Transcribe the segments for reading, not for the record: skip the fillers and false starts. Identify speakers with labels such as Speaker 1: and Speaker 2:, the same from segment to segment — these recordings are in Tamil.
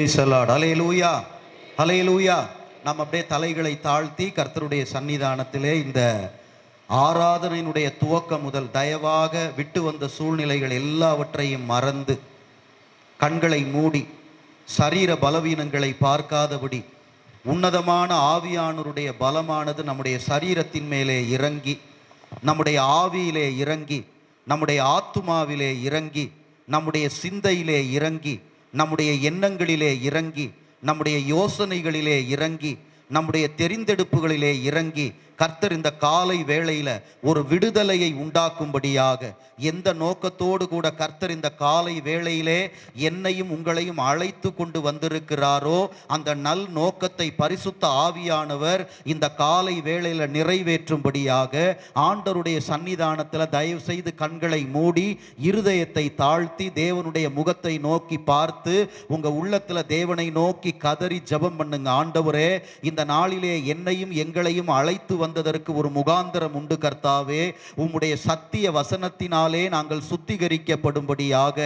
Speaker 1: ஹல்லேலூயா, ஹல்லேலூயா. நாம் அப்படியே தலைகளை தாழ்த்தி கர்த்தருடைய சன்னிதானத்திலே இந்த ஆராதனையினுடைய துவக்கம் முதல் தயவாக விட்டு வந்த சூழ்நிலைகள் எல்லாவற்றையும் மறந்து கண்களை மூடி சரீர பலவீனங்களை பார்க்காதபடி உன்னதமான ஆவியானவருடைய பலமானது நம்முடைய சரீரத்தின் மேலே இறங்கி, நம்முடைய ஆவியிலே இறங்கி, நம்முடைய ஆத்துமாவிலே இறங்கி, நம்முடைய சிந்தையிலே இறங்கி, நம்முடைய எண்ணங்களிலே இறங்கி, நம்முடைய யோசனைகளிலே இறங்கி, நம்முடைய தெரிந்தெடுப்புகளிலே இறங்கி கர்த்தர் இந்த காலை வேளையில் ஒரு விடுதலையை உண்டாக்கும்படியாக எந்த நோக்கத்தோடு கூட கர்த்தர் இந்த காலை வேளையிலே என்னையும் உங்களையும் அழைத்து கொண்டு வந்திருக்கிறாரோ அந்த நல் நோக்கத்தை பரிசுத்த ஆவியானவர் இந்த காலை வேளையில் நிறைவேற்றும்படியாக ஆண்டவருடைய சன்னிதானத்தில் தயவு செய்து கண்களை மூடி இருதயத்தை தாழ்த்தி தேவனுடைய முகத்தை நோக்கி பார்த்து உங்கள் உள்ளத்தில் தேவனை நோக்கி கதறி ஜெபம் பண்ணுங்க. ஆண்டவரே, இந்த நாளிலே என்னையும் எங்களையும் அழைத்து வந்ததற்கு ஒரு முகாந்திரம் உண்டு கர்த்தாவே. உம்முடைய சத்திய வசனத்தினாலே நாங்கள் சுத்திகரிக்கப்படும்படியாக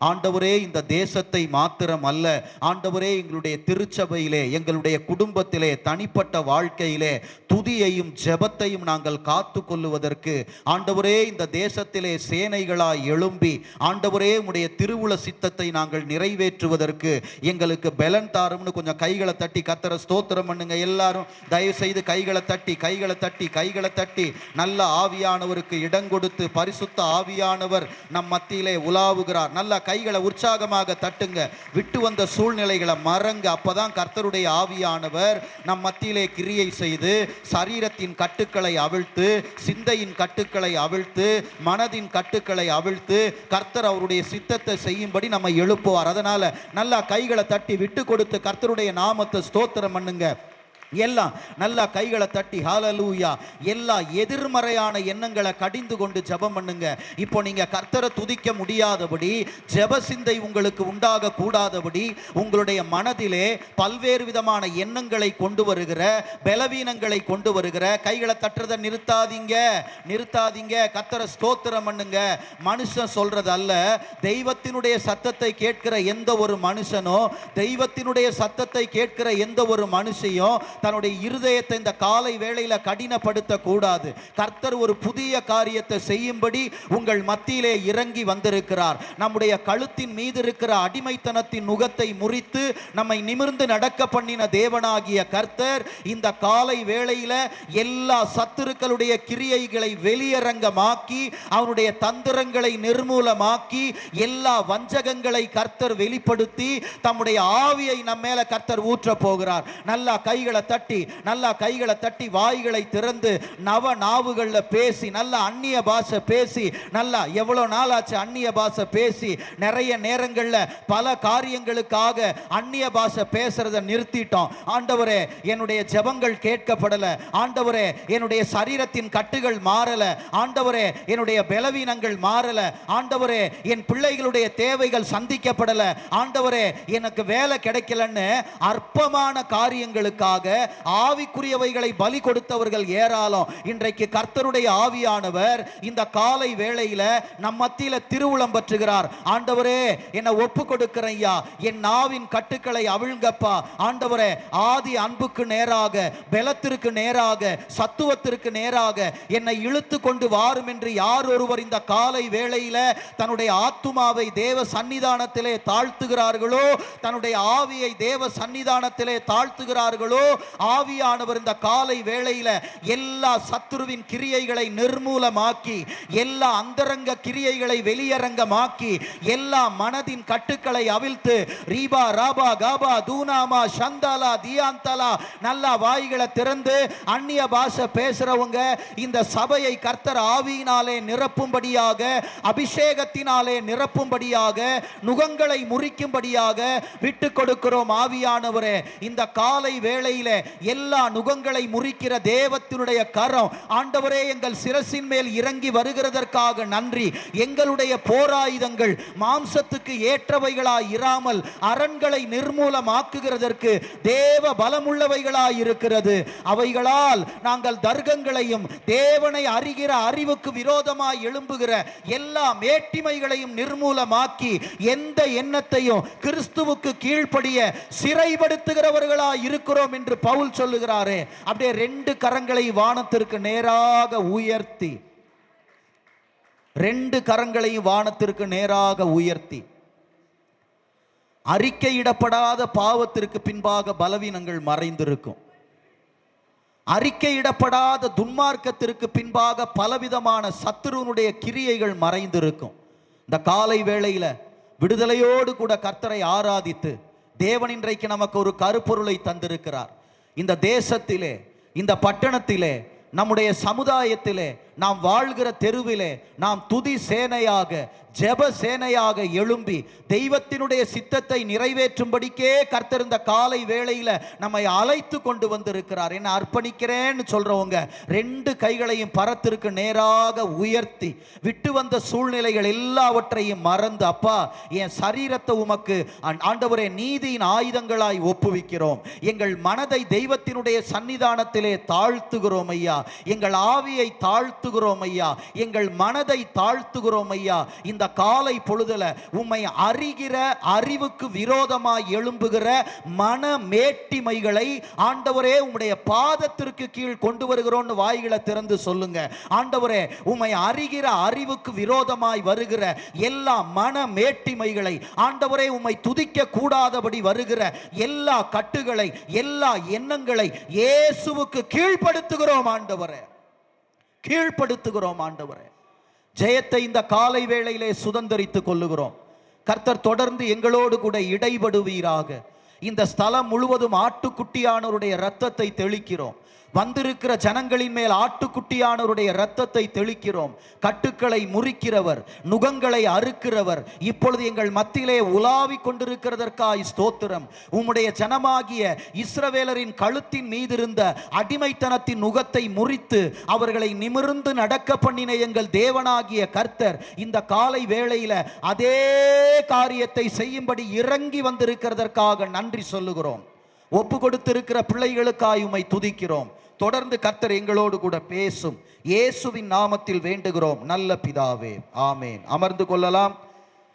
Speaker 1: ஆண்டவரே, இந்த தேசத்தை மாத்திரம் அல்ல ஆண்டவரே, எங்களுடைய திருச்சபையிலே, எங்களுடைய குடும்பத்திலே, தனிப்பட்ட வாழ்க்கையிலே துதியையும் ஜெபத்தையும் நாங்கள் காத்து கொள்ளுவதற்கு ஆண்டவரே, இந்த தேசத்திலே சேனைகளாய் எழும்பி ஆண்டவரே உம்முடைய திருவுள சித்தத்தை நாங்கள் நிறைவேற்றுவதற்கு எங்களுக்கு பலன் தாரும்னு கொஞ்சம் கைகளை தட்டி கர்த்தரை ஸ்தோத்திரம் பண்ணுங்க. எல்லாரும் தயவு செய்து கைகளை தட்டி நல்ல ஆவியானவருக்கு இடம் கொடுத்து பரிசுத்த ஆவியானவர் நம் மத்தியிலே உலாவுகிறார். நல்ல கைகளை உற்சாகமாக தட்டுங்க. விட்டு வந்த சூழ்நிலைகளை மறங்க. அப்பதான் கர்த்தருடைய ஆவியானவர் நம் மத்தியிலே கிரியை செய்து சரீரத்தின் கட்டுக்களை அவிழ்த்து, சிந்தையின் கட்டுக்களை அவிழ்த்து, மனதின் கட்டுக்களை அவிழ்த்து கர்த்தர் அவருடைய சித்தத்தை செய்யும்படி நம்ம எழுப்புவார். அதனால நல்லா கைகளை தட்டி விட்டு கொடுத்து கர்த்தருடைய நாமத்தை ஸ்தோத்திரம் பண்ணுங்க. எல்லாம் நல்லா கைகளை தட்டி ஹல்லேலூயா. எல்லா எதிர்மறையான எண்ணங்களை கடிந்து கொண்டு ஜெபம் பண்ணுங்க. இப்போ நீங்க கர்த்தரை துதிக்க முடியாதபடி, ஜெப சிந்தை உங்களுக்கு உண்டாக கூடாதபடி உங்களுடைய மனதிலே பல்வேறு விதமான எண்ணங்களை கொண்டு வருகிற, பலவீனங்களை கொண்டு வருகிற கைகளை தட்டுறதை நிறுத்தாதீங்க. கர்த்தரை ஸ்தோத்திரம் பண்ணுங்க. மனுஷன் சொல்றது அல்ல, தெய்வத்தினுடைய சத்தத்தை கேட்கிற எந்த ஒரு மனுஷனோ, தெய்வத்தினுடைய சத்தத்தை கேட்கிற எந்த ஒரு மனுஷையும் தன்னுடைய இருதயத்தை இந்த காலை வேளையில கடினப்படுத்த கூடாது. கர்த்தர் ஒரு புதிய காரியத்தை செய்யும்படி உங்கள் மத்தியிலே இறங்கி வந்திருக்கிறார். நம்முடைய கழுத்தின் மீது இருக்கிற அடிமைத்தனத்தின் நுகத்தை முறித்து நம்மை நிமிர்ந்து நடக்க பண்ணின தேவனாகிய கர்த்தர் இந்த காலை வேளையில எல்லா சத்துருக்களுடைய கிரியைகளை வெளியரங்கமாக்கி, அவனுடைய தந்திரங்களை நிர்மூலமாக்கி, எல்லா வஞ்சகங்களை கர்த்தர் வெளிப்படுத்தி தம்முடைய ஆவியை நம்ம மேல கர்த்தர் ஊற்ற போகிறார். நல்லா கைகளை தட்டி வாய்களை திறந்து நவ நாவுகள்ல பேசி, நல்ல அந்நிய பாஷை பேசி, நல்லா எவ்வளவு நாளாச்சு அந்நிய பாஷை பேசி, நிறைய நேரங்கள்ல பல காரியங்களுக்காக அந்நிய பாஷை பேசுறதை நிறுத்திட்டோம். ஆண்டவரே, என்னுடைய ஜெபங்கள் கேட்கப்படல. ஆண்டவரே, என்னுடைய சரீரத்தின் கட்டுகள் மாறல. ஆண்டவரே, என்னுடைய பலவீனங்கள் மாறல. ஆண்டவரே, என் பிள்ளைகளுடைய தேவைகள் சந்திக்கப்படல. ஆண்டவரே, எனக்கு வேலை கிடைக்கலன்னு அற்பமான காரியங்களுக்காக ஆவிக்குரியவைகளை பலி கொடுத்தவர்கள் ஏராளம். இன்றைக்கு கர்த்தருடைய ஆவியானவர் இந்த காலை வேளையில நம் மத்தியில திருவுளம் பற்றுகிறார். ஆண்டவரே, என்னை ஒப்பு கொடுக்கிறேன் ஐயா, என் நாவின் கட்டுக்களை அவிழ்ங்கப்பா. ஆண்டவரே, ஆதி அன்புக்கு நேராக, பலத்திற்கு நேராக, சத்துவத்திற்கு நேராக என்னை இழுத்து கொண்டு வாரும் என்று யார் ஒருவர் இந்த காலை வேளையில தன்னுடைய ஆத்துமாவை தேவ சன்னிதானத்திலே தாழ்த்துகிறார்களோ, தன்னுடைய ஆவியை தேவ சன்னிதானத்திலே தாழ்த்துகிறார்களோ, ஆவியானவர் இந்த காலை வேளையில எல்லா சத்துருவின் கிரியைகளை நிர்மூலமாக்கி, எல்லா அந்தரங்க கிரியைகளை வெளியரங்கமாக்கி, எல்லா மனதின் கட்டுக்களை அவிழ்த்து, ரீபா ராபா காபா தூனாமா சந்தாலா தியாந்தலா நல்லா வாய்களை திறந்து அந்நிய பாஷை பேசுறவங்க இந்த சபையை கர்த்தர் ஆவியினாலே நிரப்பும்படியாக, அபிஷேகத்தினாலே நிரப்பும்படியாக, நுகங்களை முறிக்கும்படியாக விட்டு கொடுக்கிறோம். ஆவியானவரே, இந்த காலை வேளையிலே எல்லா நுகங்களை முறிக்கிற தேவத்தினுடைய கரம் ஆண்டவரே எங்கள் சிரசின் மேல் இறங்கி வருகிறதற்காக நன்றி. எங்களுடைய போராயுதங்கள் மாம்சத்துக்கு ஏற்றவைகளாய் இராமல் அரண்களை நிர்மூலமாக்குகிறதற்கு தேவ பலமுள்ளவைகளாய் இருக்கிறது. அவைகளால் நாங்கள் தர்க்கங்களையும் தேவனை அறிகிற அறிவுக்கு விரோதமாய் எழும்புகிற எல்லா மேட்டிமைகளையும் நிர்மூலமாக்கி எந்த எண்ணத்தையும் கிறிஸ்துவுக்கு கீழ்ப்படிய சிறைப்படுத்துகிறவர்களாய் இருக்கிறோம் என்று பவுல் சொல்லுகிறாரே. அப்படியே ரெண்டு கரங்களை வானத்திற்கு நேராக உயர்த்தி, ரெண்டு கரங்களையும் வானத்திற்கு நேராக உயர்த்தி, அறிக்கையிடப்படாத பாவத்திற்கு பின்பாக பலவீனங்கள் மறைந்திருக்கும். அறிக்கையிடப்படாத துன்மார்க்கத்திற்கு பின்பாக பலவிதமான சத்துருவனுடைய கிரியைகள் மறைந்திருக்கும். இந்த காலை வேளையில விடுதலையோடு கூட கர்த்தரை ஆராதித்து தேவன் இன்றைக்கு நமக்கு ஒரு கருப்பொருளை தந்திருக்கிறார். இந்த தேசத்திலே, இந்த பட்டணத்திலே, நம்முடைய சமுதாயத்திலே, நாம் வாழ்கிற தெருவிலே நாம் துதி சேனையாக, ஜெப சேனையாக எழும்பி தெய்வத்தினுடைய சித்தத்தை நிறைவேற்றும்படிக்கே கர்த்தர் இந்த காலை வேளையில நம்மை அழைத்து கொண்டு வந்திருக்கிறார். என்ன அர்ப்பணிக்கிறேன்னு சொல்றவங்க ரெண்டு கைகளையும் பரத்திற்கு நேராக உயர்த்தி விட்டு வந்த சூழ்நிலைகள் எல்லாவற்றையும் மறந்து, அப்பா என் சரீரத்தை உமக்கு ஆண்டவரே நீதியின் ஆயுதங்களாய் ஒப்புவிக்கிறோம். எங்கள் மனதை தெய்வத்தினுடைய சன்னிதானத்திலே தாழ்த்துகிறோம் ஐயா. எங்கள் ஆவியை தாழ்த்துகிறோம் ஐயா. எங்கள் மனதை தாழ்த்துகிறோம் ஐயா. இந்த காலை பொழுதுல உம்மை அறிகிற அறிவுக்கு விரோதமாய் எழும்புகிற மன மேட்டிமைகளை ஆண்டவரே உம்முடைய பாதத்திற்கு கீழ் கொண்டு வருகிறோம். வாய்களை திறந்து சொல்லுங்க. ஆண்டவரே உம்மை அறிகிற அறிவுக்கு விரோதமாய் வருகிற எல்லா மன மேட்டிமைகளை, ஆண்டவரே உம்மை துதிக்க கூடாதபடி வருகிற எல்லா கட்டுகளை, எல்லா எண்ணங்களை இயேசுவுக்கு கீழ்ப்படுத்துகிறோம் ஆண்டவரே, கீழ்ப்படுத்துகிறோம் ஆண்டவரே. ஜெயத்தை இந்த காலை வேளையிலே சுதந்தரித்துக் கொள்ளுகிறோம். கர்த்தர் தொடர்ந்து எங்களோடு கூட இடைபடுவீராக. இந்த ஸ்தலம் முழுவதும் ஆட்டுக்குட்டியானவருடைய இரத்தத்தை தெளிக்கிறோம். வந்திருக்கிற ஜனங்களின் மேல் ஆட்டுக்குட்டியானவருடைய இரத்தத்தை தெளிக்கிறோம். கட்டுக்களை முறிக்கிறவர், நுகங்களை அறுக்கிறவர் இப்பொழுது எங்கள் மத்தியிலே உலாவிக் கொண்டிருக்கிறதற்காய் ஸ்தோத்திரம். உம்முடைய ஜனமாகிய இஸ்ரவேலரின் கழுத்தின் மீது இருந்த அடிமைத்தனத்தின் நுகத்தை முறித்து அவர்களை நிமிர்ந்து நடக்க பண்ணின எங்கள் தேவனாகிய கர்த்தர் இந்த காலை வேளையில அதே காரியத்தை செய்யும்படி இறங்கி வந்திருக்கிறதற்காக நன்றி சொல்லுகிறோம். ஒப்பு கொடுத்திருக்கிற பிள்ளைகளுக்காய் உம்மை துதிக்கிறோம். தொடர்ந்து கர்த்தர் எங்களோடு கூட பேசும். இயேசுவின் நாமத்தில் வேண்டுகிறோம் நல்ல பிதாவே, ஆமேன். அமர்ந்து கொள்ளலாம்,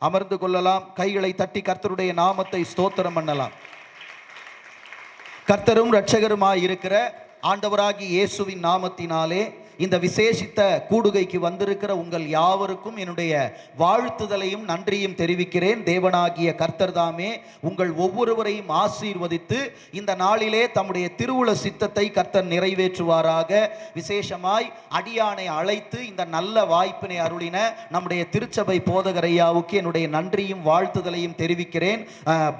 Speaker 1: அமர்ந்து கொள்ளலாம். கைகளை தட்டி கர்த்தருடைய நாமத்தை ஸ்தோத்திரம் பண்ணலாம். கர்த்தரும் இரட்சகருமாய் இருக்கிற ஆண்டவராகி இயேசுவின் நாமத்தினாலே இந்த விசேஷித்த கூடுகைக்கு வந்திருக்கிற உங்கள் யாவருக்கும் என்னுடைய வாழ்த்துதலையும் நன்றியும் தெரிவிக்கிறேன். தேவனாகிய கர்த்தர் தாமே உங்கள் ஒவ்வொருவரையும் ஆசீர்வதித்து இந்த நாளிலே தம்முடைய திருவுள சித்தத்தை கர்த்தர் நிறைவேற்றுவாராக. விசேஷமாய் அடியானை அழைத்து இந்த நல்ல வாய்ப்பினை அருளின நம்முடைய திருச்சபை போதகர் ஐயாவுக்கு என்னுடைய நன்றியும் வாழ்த்துதலையும் தெரிவிக்கிறேன்.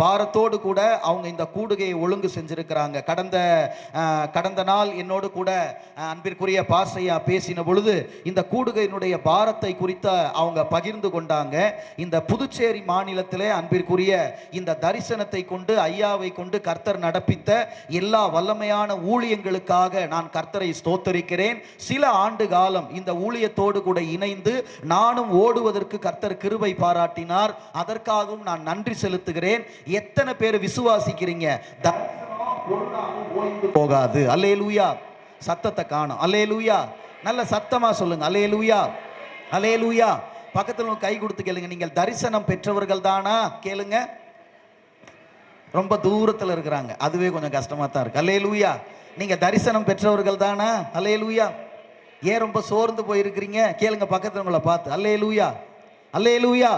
Speaker 1: பாரத்தோடு கூட அவங்க இந்த கூடுகையை ஒழுங்கு செஞ்சிருக்கிறாங்க. கடந்த நாள் என்னோடு கூட அன்பிற்குரிய பாஸ்டர் பேசின பொழுது இந்த கூடுகையினுடைய பாரத்தை குறித்து அவங்க பகிர்ந்து கொண்டாங்க. இந்த புதுச்சேரி மாநிலத்திலே அன்பிற்குரிய இந்த தரிசனத்தை கொண்டு ஐயாவை கொண்டு கர்த்தர் நடப்பித்த எல்லா வல்லமையான ஊழியங்களுக்காக நான் கர்த்தரை ஸ்தோத்தரிக்கிறேன். சில ஆண்டு காலம் இந்த ஊழியத்தோடு கூட இணைந்து நானும் ஓடுவதற்கு கர்த்தர் கிருபை பாராட்டினார். அதற்காகவும் நான் நன்றி செலுத்துகிறேன். எத்தனை பேர் விசுவாசிக்கிறீங்க போகாது? அல்லேலூயா. சத்தத்தை காணும். அல்லேலூயா. நல்ல சத்தமா சொல்லுங்க. அல்லேலூயா, அல்லேலூயா. பக்கத்துல கை கொடுத்து கேளுங்க. நீங்கள் தரிசனம் பெற்றவர்கள் தானா கேளுங்க. ரொம்ப தூரத்தில் இருக்கிறாங்க, அதுவே கொஞ்சம் கஷ்டமா தான் இருக்கு. அல்லேலூயா. நீங்க தரிசனம் பெற்றவர்கள் தானா? அல்லேலூயா. ஏன் ரொம்ப சோர்ந்து போயிருக்கிறீங்க கேளுங்க பக்கத்துல உங்களை பார்த்து. அல்லேலூயா, அல்லேலூயா,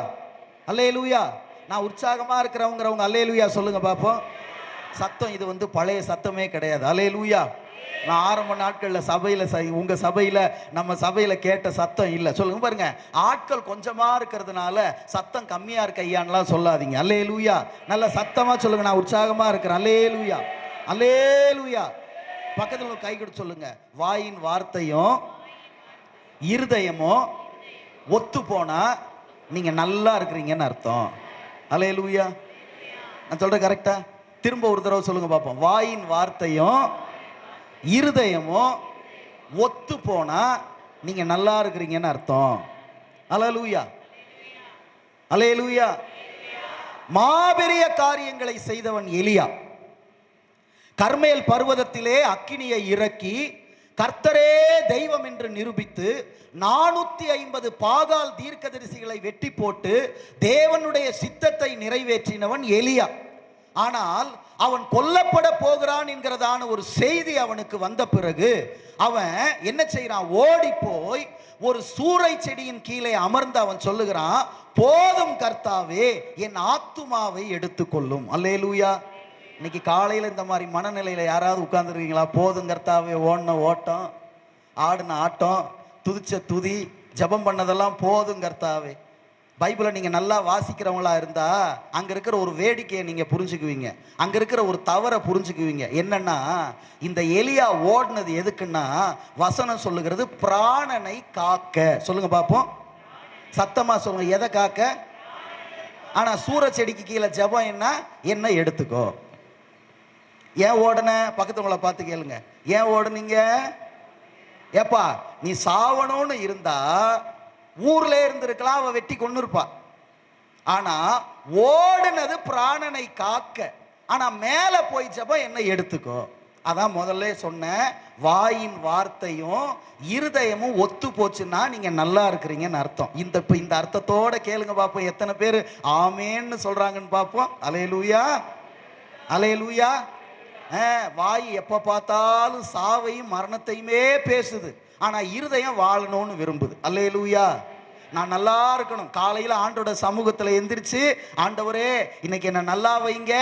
Speaker 1: அல்லேலூயா. நான் உற்சாகமா இருக்கிறவங்கிறவங்க அல்லேலூயா சொல்லுங்க பாப்போம். சத்தம் இது பழைய சத்தமே கிடையாது. அல்லேலூயா. நான் ஆரம்ப நாட்களில் சபையில் உங்கள் சபையில் நம்ம சபையில் கேட்ட சத்தம் இல்லை. சொல்லுங்க பாருங்க, ஆட்கள் கொஞ்சமாக இருக்கிறதுனால சத்தம் கம்மியாக இருக்க ஐயான்லாம் சொல்லாதீங்க. அல்லேலூயா. நல்ல சத்தமாக சொல்லுங்க, நான் உற்சாகமாக இருக்கிறேன். அல்லேலூயா, அல்லேலூயா. பக்கத்தில் கை கொடுத்து சொல்லுங்க, வாயின் வார்த்தையும் இருதயமும் ஒத்து போனா நீங்க நல்லா இருக்கிறீங்கன்னு அர்த்தம். அல்லேலூயா. நான் சொல்றேன் கரெக்டா? திரும்ப ஒரு தடவை சொல்லுங்க பார்ப்போம். வாயின் வார்த்தையும் இருதயமும் ஒத்து போனா நீங்க நல்லா இருக்கிறீங்கன்னு அர்த்தம். அல்லேலூயா, அல்லேலூயா. மாபெரிய காரியங்களை செய்தவன் எலியா. கர்மேல் பர்வதத்திலே அக்கினியை இறக்கி கர்த்தரே தெய்வம் என்று நிரூபித்து 450 பாகால் தீர்க்கதரிசிகளை வெட்டி போட்டு தேவனுடைய சித்தத்தை நிறைவேற்றினவன் எலியா. ஆனால் அவன் கொல்லப்பட போகிறான் என்கிறதான ஒரு செய்தி அவனுக்கு வந்த பிறகு அவன் என்ன செய்யறான்? ஓடி போய் ஒரு சூரை செடியின் கீழே அமர்ந்து அவன் சொல்லுகிறான், போதும் கர்த்தாவே, என் ஆத்துமாவை எடுத்துக்கொள்ளும். அல்லேலூயா. இன்னைக்கு காலையில் இந்த மாதிரி மனநிலையில் யாராவது உட்கார்ந்துருக்கீங்களா? போதும் கர்த்தாவே, ஓடின ஓட்டம், ஆடின ஆட்டம், துதிச்ச துதி, ஜபம் பண்ணதெல்லாம் போதும் கர்த்தாவே. பைபிளை நீங்கள் நல்லா வாசிக்கிறவங்களா இருந்தால் அங்கே இருக்கிற ஒரு வேடிக்கையை நீங்கள் புரிஞ்சுக்குவீங்க, அங்கே இருக்கிற ஒரு தவறை புரிஞ்சுக்குவீங்க. என்னன்னா, இந்த எலியா ஓடினது எதுக்குன்னா, வசனம் சொல்லுகிறது பிராணனை காக்க. சொல்லுங்க பார்ப்போம், சத்தமாக சொல்லுங்க, எதை காக்க? ஆனால் சூர செடிக்கு கீழே ஜபம் என்ன எடுத்துக்கோ. ஏன் ஓடன? பக்கத்துவங்களை பார்த்து கேளுங்க, ஏன் ஓடுனீங்க? ஏப்பா, நீ சாவணும்னு இருந்தா ஊர்ல இருந்திருக்கலாம், அவ வெட்டி கொண்டு இருப்பா. ஆனா ஓடுனது பிராணனை காக்க. ஆனா மேல போய் ஜபம் என்ன எடுத்துக்கோ. அதான் முதல்ல சொன்ன, வாயின் வார்த்தையும் இருதயமும் ஒத்து போச்சுன்னா நீங்க நல்லா இருக்கிறீங்கன்னு அர்த்தம். இந்த அர்த்தத்தோட கேளுங்க பாப்போம், எத்தனை பேர் ஆமேன்னு சொல்றாங்கன்னு பாப்போம். அல்லேலூயா, அல்லேலூயா. வாய் எப்ப பார்த்தாலும் சாவையும் மரணத்தையுமே பேசுது, ஆனா இருதயம் வாழணும்னு விரும்புது. அல்லேலூயா. நான் நல்லா இருக்கணும், காலையில் ஆண்டோட சமூகத்தில் எந்திரிச்சு, ஆண்டவரே இன்னைக்கு என்ன நல்லா வைங்க,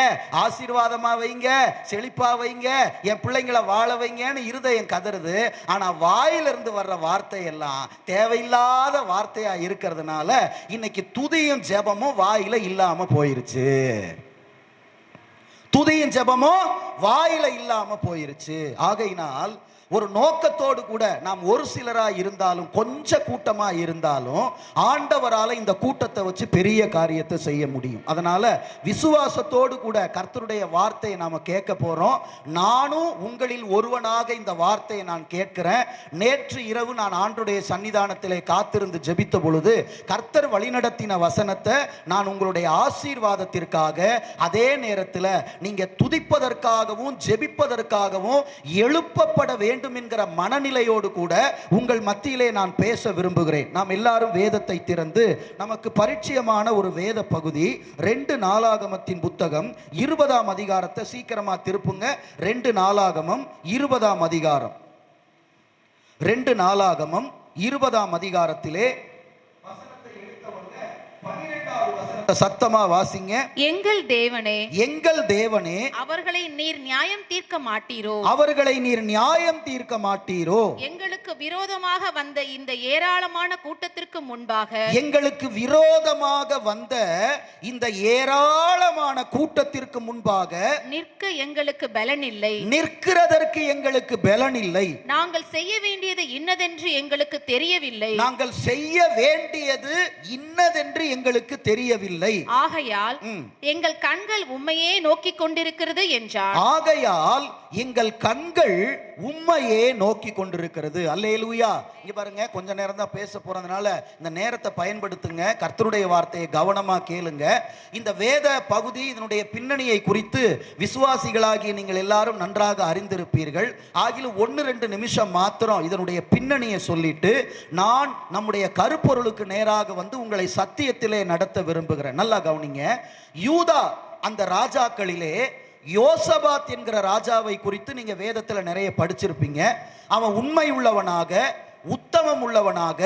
Speaker 1: ஆசீர்வாதமா வைங்க, செழிப்பா வைங்க, என் பிள்ளைங்களை வாழ வைங்கன்னு இருதயம் கதறுது. ஆனா வாயிலிருந்து வர்ற வார்த்தையெல்லாம் தேவையில்லாத வார்த்தையா இருக்கிறதுனால இன்னைக்கு துதியும் ஜெபமும் வாயில இல்லாம போயிருச்சு. துதியும் ஜெபமும் வாயில இல்லாம போயிருச்சு. ஆகையினால் ஒரு நோக்கத்தோடு கூட நாம் ஒரு சிலராக இருந்தாலும், கொஞ்ச கூட்டமாக இருந்தாலும், ஆண்டவரால் இந்த கூட்டத்தை வச்சு பெரிய காரியத்தை செய்ய முடியும். அதனால விசுவாசத்தோடு கூட கர்த்தருடைய வார்த்தையை நாம் கேட்க போறோம். நானும் உங்களில் ஒருவனாக இந்த வார்த்தையை நான் கேட்கிறேன். நேற்று இரவு நான் ஆண்டவருடைய சன்னிதானத்திலே காத்திருந்து ஜெபித்த பொழுது கர்த்தர் வழிநடத்தின வசனத்தை நான் உங்களுடைய ஆசீர்வாதத்திற்காக, அதே நேரத்தில் நீங்க துதிப்பதற்காகவும் ஜெபிப்பதற்காகவும் எழுப்பப்பட வேண்டும் என்கிற மனநிலையோடு கூட உங்கள் மத்தியிலே நான் பேச விரும்புகிறேன். நாம் எல்லாரும் வேதத்தை திறந்து, நமக்கு பரிச்சயமான ஒரு வேத பகுதி 2 நாளாகமத்தின் புத்தகம் 20ஆம் அதிகாரத்தை சீக்கிரமா திருப்புங்க. 2 நாளாகமம் 20ஆம் அதிகாரம். 2 நாளாகமம் 20ஆம் அதிகாரத்திலே சத்தமா வாசிங்க.
Speaker 2: எங்கள் தேவனே,
Speaker 1: எங்கள் தேவனே,
Speaker 2: அவர்களை நீர் நியாயம் தீர்க்க மாட்டீரோ,
Speaker 1: அவர்களை நீர் நியாயம் தீர்க்க மாட்டீரோ.
Speaker 2: எங்களுக்கு விரோதமாக வந்த இந்த ஏராளமான கூட்டத்திற்கு முன்பாக,
Speaker 1: எங்களுக்கு விரோதமாக வந்த இந்த ஏராளமான கூட்டத்திற்கு முன்பாக
Speaker 2: நிற்க எங்களுக்கு பலன் இல்லை,
Speaker 1: நிற்கிறதற்கு எங்களுக்கு பலன் இல்லை.
Speaker 2: நாங்கள் செய்ய வேண்டியது இன்னதென்று எங்களுக்கு தெரியவில்லை,
Speaker 1: நாங்கள் செய்ய வேண்டியது இன்னதென்று எங்களுக்கு தெரியவில்லை.
Speaker 2: ஆகையால் எங்கள் கண்கள் உம்மையே நோக்கிக் கொண்டிருக்கிறது என்றார்.
Speaker 1: ஆகையால் எங்கள் கண்கள் உம்மையே நோக்கி கொண்டிருக்கிறது. அல்லேலூயா. இங்க பாருங்க, கொஞ்ச நேரம் தான் பேச போறதுனால இந்த நேரத்தை பயன்படுத்துங்க. கர்த்தருடைய வார்த்தையை கவனமா கேளுங்க. இந்த வேத பகுதி, இதனுடைய பின்னணியை குறித்து விசுவாசிகளாகிய நீங்கள் எல்லாரும் நன்றாக அறிந்திருப்பீர்கள். ஆகிலும் 1-2 நிமிஷம் மாத்திரம் இதனுடைய பின்னணியை சொல்லிட்டு நான் நம்முடைய கருப்பொருளுக்கு நேராக வந்து உங்களை சத்தியத்திலே நடத்த விரும்புகிறேன். நல்லா கவனிங்க. யூதா அந்த ராஜாக்களிலே யோசபாத் என்கிற ராஜாவை குறித்து நீங்க வேதத்துல நிறைய படிச்சிருப்பீங்க. அவன் உண்மை உள்ளவனாக, உத்தமம் உள்ளவனாக,